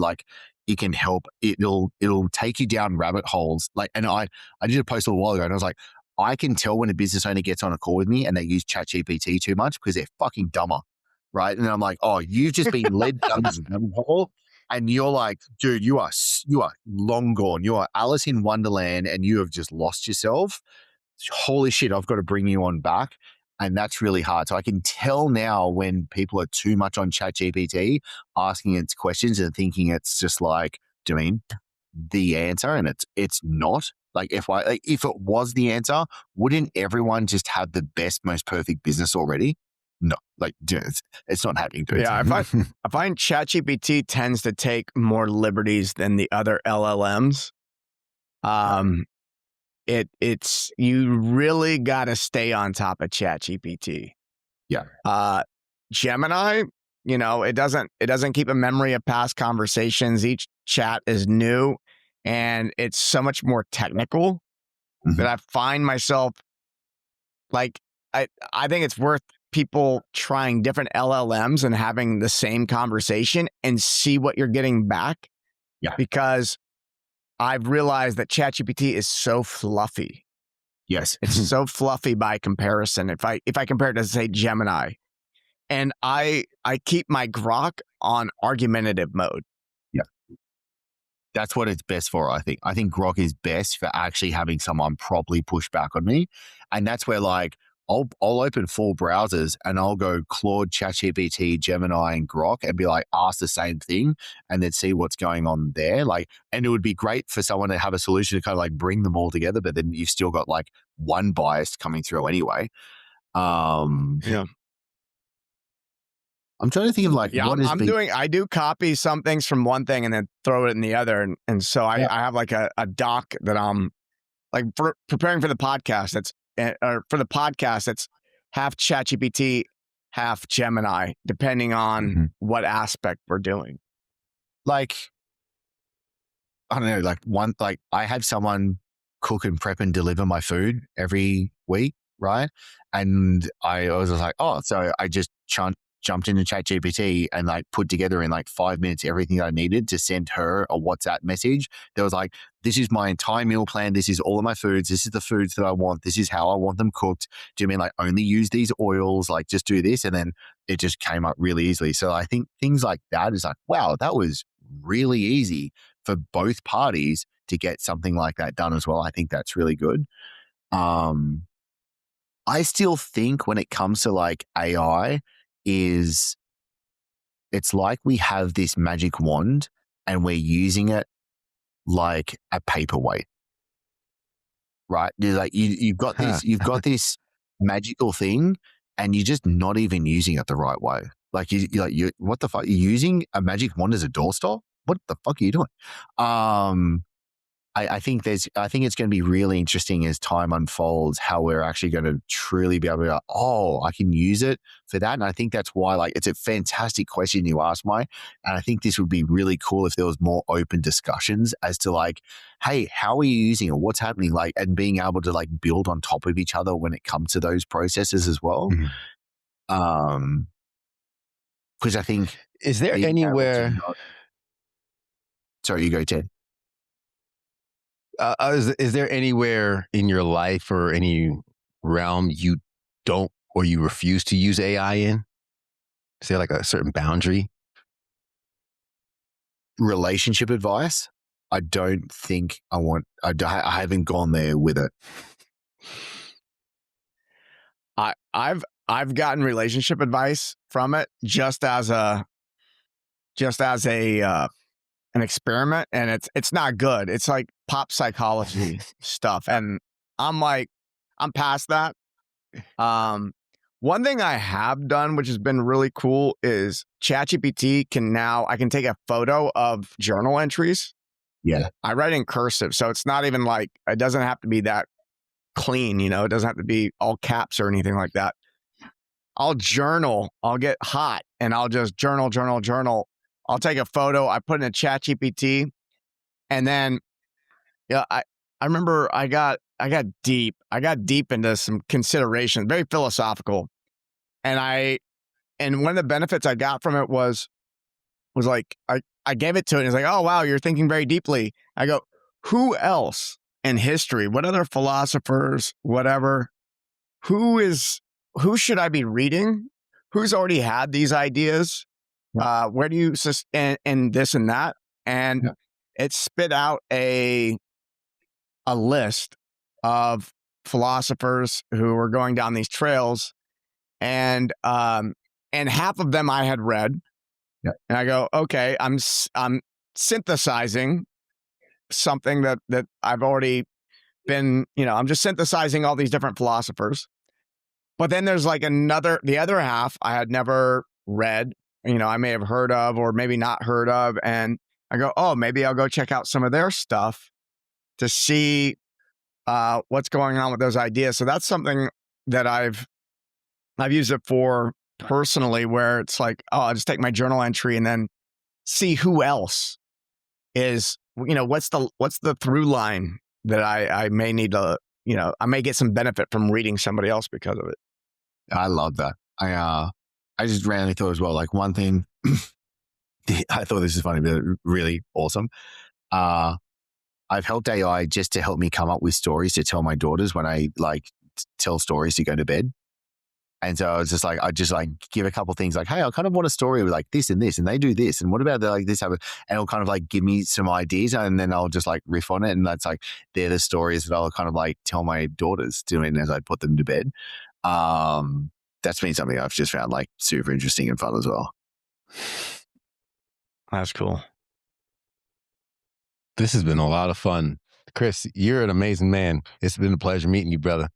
S1: it can help. It'll take you down rabbit holes. Like, and I did a post a while ago, and I was like, I can tell when a business owner gets on a call with me and they use ChatGPT too much because they're fucking dumber, right? And I'm like, oh, you've just been led down this rabbit hole. And you're like, dude, you are long gone. You are Alice in Wonderland, and you have just lost yourself. Holy shit, I've got to bring you on back. And that's really hard. So I can tell now when people are too much on ChatGPT, asking its questions and thinking it's just like doing the answer, and it's not. Like, if it was the answer, wouldn't everyone just have the best, most perfect business already? No, like, dude, it's not happening.
S2: Yeah, I find ChatGPT tends to take more liberties than the other LLMs. It's you really got to stay on top of ChatGPT.
S1: Yeah.
S2: Gemini, it doesn't keep a memory of past conversations. Each chat is new, and it's so much more technical that I find myself like, I think it's worth people trying different LLMs and having the same conversation and see what you're getting back.
S1: Yeah.
S2: Because I've realized that ChatGPT is so fluffy.
S1: Yes.
S2: It's so fluffy by comparison. If I compare it to, say, Gemini, and I keep my Grok on argumentative mode.
S1: That's what it's best for, I think. I think Grok is best for actually having someone properly push back on me. And that's where, like, I'll open 4 browsers and I'll go Claude, ChatGPT, Gemini, and Grok and be like, ask the same thing and then see what's going on there. Like, and it would be great for someone to have a solution to kind of like bring them all together, but then you've still got like one bias coming through anyway.
S2: Yeah.
S1: I'm trying to think of like
S2: Yeah,
S1: what is
S2: I do copy some things from one thing and then throw it in the other. And so I have like a doc that I'm like preparing for the podcast. That's it's half ChatGPT, half Gemini, depending on what aspect we're doing.
S1: like, I don't know, like I have someone cook and prep and deliver my food every week, right? And I was just like, oh, so I just jumped into ChatGPT and like put together in like 5 minutes everything I needed to send her a WhatsApp message. There was like, this is my entire meal plan. This is all of my foods. This is the foods that I want. This is how I want them cooked. Do you mean like only use these oils? Like just do this. And then it just came up really easily. So I think things like that is like, wow, that was really easy for both parties to get something like that done as well. I think that's really good. I still think when it comes to like AI, it's like we have this magic wand and we're using it like a paperweight, right? You're like you've got this magical thing and you're just not even using it the right way. Like you what the fuck? You're using a magic wand as a doorstop? What the fuck are you doing? I think it's going to be really interesting as time unfolds how we're actually going to truly be able to go, oh, I can use it for that. And I think that's why, like, it's a fantastic question you asked, Mike. And I think this would be really cool if there was more open discussions as to like, hey, how are you using it? What's happening? Like, and being able to like build on top of each other when it comes to those processes as well. Because I think,
S3: is there anywhere?
S1: Sorry, you go, Ted.
S3: Is there anywhere in your life or any realm you don't or you refuse to use AI in? Is there like a certain boundary?
S1: Relationship advice? I don't think I want. I haven't gone there with it.
S2: I've gotten relationship advice from it just as an experiment, and it's not good. It's like pop psychology stuff, and I'm past that. One thing I have done, which has been really cool, is ChatGPT I can take a photo of journal entries.
S1: Yeah,
S2: I write in cursive, so it's not even like, it doesn't have to be that clean, it doesn't have to be all caps or anything like that. I'll journal, I'll get hot, and I'll just journal. I'll take a photo, I put in a ChatGPT, and then I remember I got deep into some consideration, very philosophical. And one of the benefits I got from it was like, I gave it to it and it's like, oh wow, you're thinking very deeply. I go, who else in history, what other philosophers, whatever, who should I be reading? Who's already had these ideas? Where do you and this and that? And it spit out a list of philosophers who were going down these trails, and half of them I had read. Yeah. And I go, okay, I'm synthesizing something that I've already been, I'm just synthesizing all these different philosophers. But then there's like the other half I had never read, I may have heard of or maybe not heard of. And I go, oh, maybe I'll go check out some of their stuff to see what's going on with those ideas. So that's something that I've used it for personally, where it's like, oh, I'll just take my journal entry and then see who else is, what's the through line that I may need to, I may get some benefit from reading somebody else because of it.
S1: I love that. I just randomly thought as well, like one thing, I thought this is funny, but really awesome. I I've helped AI just to help me come up with stories to tell my daughters when I like tell stories to go to bed. And so I was just like, I just like give a couple things like, hey, I kind of want a story with like this, and they do this, and what about the, like this happen? And it'll kind of like give me some ideas, and then I'll just like riff on it, and that's like they're the stories that I'll kind of like tell my daughters doing as I put them to bed. That's been something I've just found like super interesting and fun as well.
S2: That's cool.
S3: This has been a lot of fun. Chris, you're an amazing man. It's been a pleasure meeting you, brother.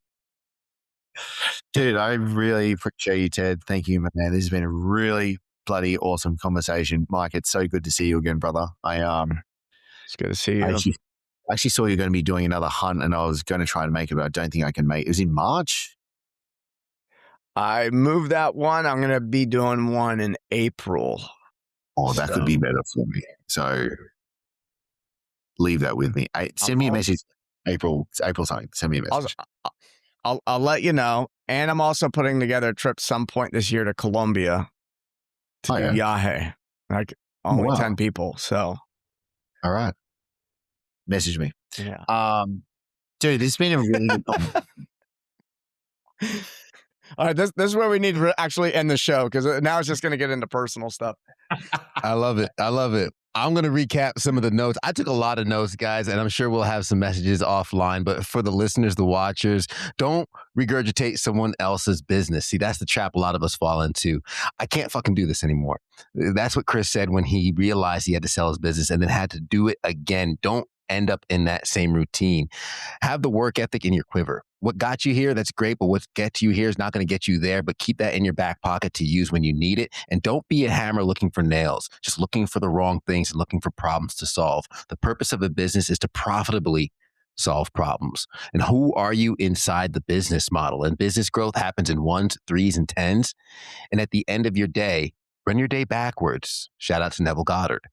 S1: Dude, I really appreciate you, Ted. Thank you, man. This has been a really bloody awesome conversation. Mike, it's so good to see you again, brother.
S2: It's good to see you.
S1: I actually saw you're going to be doing another hunt, and I was going to try and make it, but I don't think I can make it. It was in March.
S2: I moved that one. I'm going to be doing one in April.
S1: Oh, that could be better for me. So leave that with me. Send me a message. April something. Send me a message.
S2: I'll let you know. And I'm also putting together a trip some point this year to Colombia to do Yahe. Like only 10 people. So.
S1: All right. Message me.
S2: Yeah.
S1: Dude, this has been a really good
S2: All right, this is where we need to actually end the show, because now it's just going to get into personal stuff.
S3: I love it. I'm going to recap some of the notes. I took a lot of notes, guys, and I'm sure we'll have some messages offline. But for the listeners, the watchers, don't regurgitate someone else's business. See, that's the trap a lot of us fall into. I can't fucking do this anymore. That's what Chris said when he realized he had to sell his business and then had to do it again. Don't end up in that same routine. Have the work ethic in your quiver. What got you here, that's great, but what gets you here is not going to get you there, but keep that in your back pocket to use when you need it. And don't be a hammer looking for nails, just looking for the wrong things and looking for problems to solve. The purpose of a business is to profitably solve problems. And who are you inside the business model? And business growth happens in 1s, 3s, and 10s. And at the end of your day, run your day backwards. Shout out to Neville Goddard.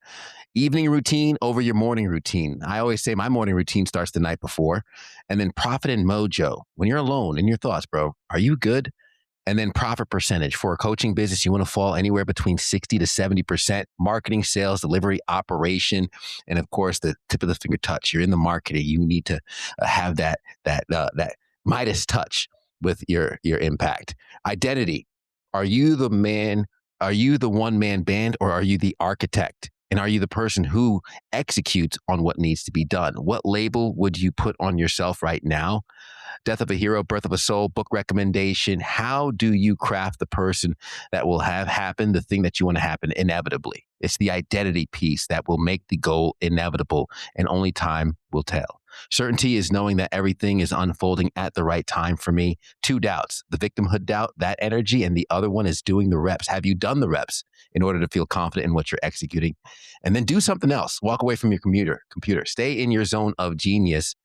S3: Evening routine over your morning routine. I always say my morning routine starts the night before. And then profit and mojo. When you're alone in your thoughts, bro, are you good? And then profit percentage. For a coaching business, you want to fall anywhere between 60 to 70%. Marketing, sales, delivery, operation, and of course, the tip of the finger touch. You're in the marketing. You need to have that Midas touch with your impact. Identity. Are you the man? Are you the one-man band, or are you the architect? And are you the person who executes on what needs to be done? What label would you put on yourself right now? Death of a Hero, Birth of a Soul, book recommendation. How do you craft the person that will have happen, the thing that you want to happen inevitably? It's the identity piece that will make the goal inevitable, and only time will tell. Certainty is knowing that everything is unfolding at the right time for me. 2 doubts, the victimhood doubt, that energy, and the other one is doing the reps. Have you done the reps in order to feel confident in what you're executing? And then do something else. Walk away from your computer. Stay in your zone of genius.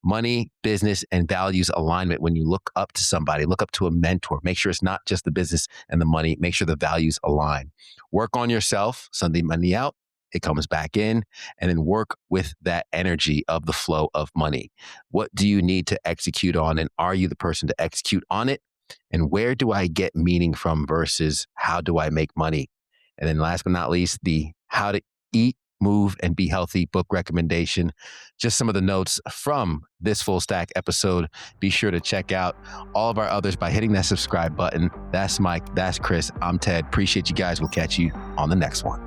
S3: Money, business, and values alignment. When you look up to somebody, look up to a mentor, make sure it's not just the business and the money. Make sure the values align. Work on yourself. Sunday money out, it comes back in, and then work with that energy of the flow of money. What do you need to execute on, and are you the person to execute on it? And where do I get meaning from versus how do I make money? And then last but not least, the how to eat, move, and be healthy book recommendation. Just some of the notes from this full stack episode. Be sure to check out all of our others by hitting that subscribe button. That's Mike. That's Chris. I'm Ted. Appreciate you guys. We'll catch you on the next one.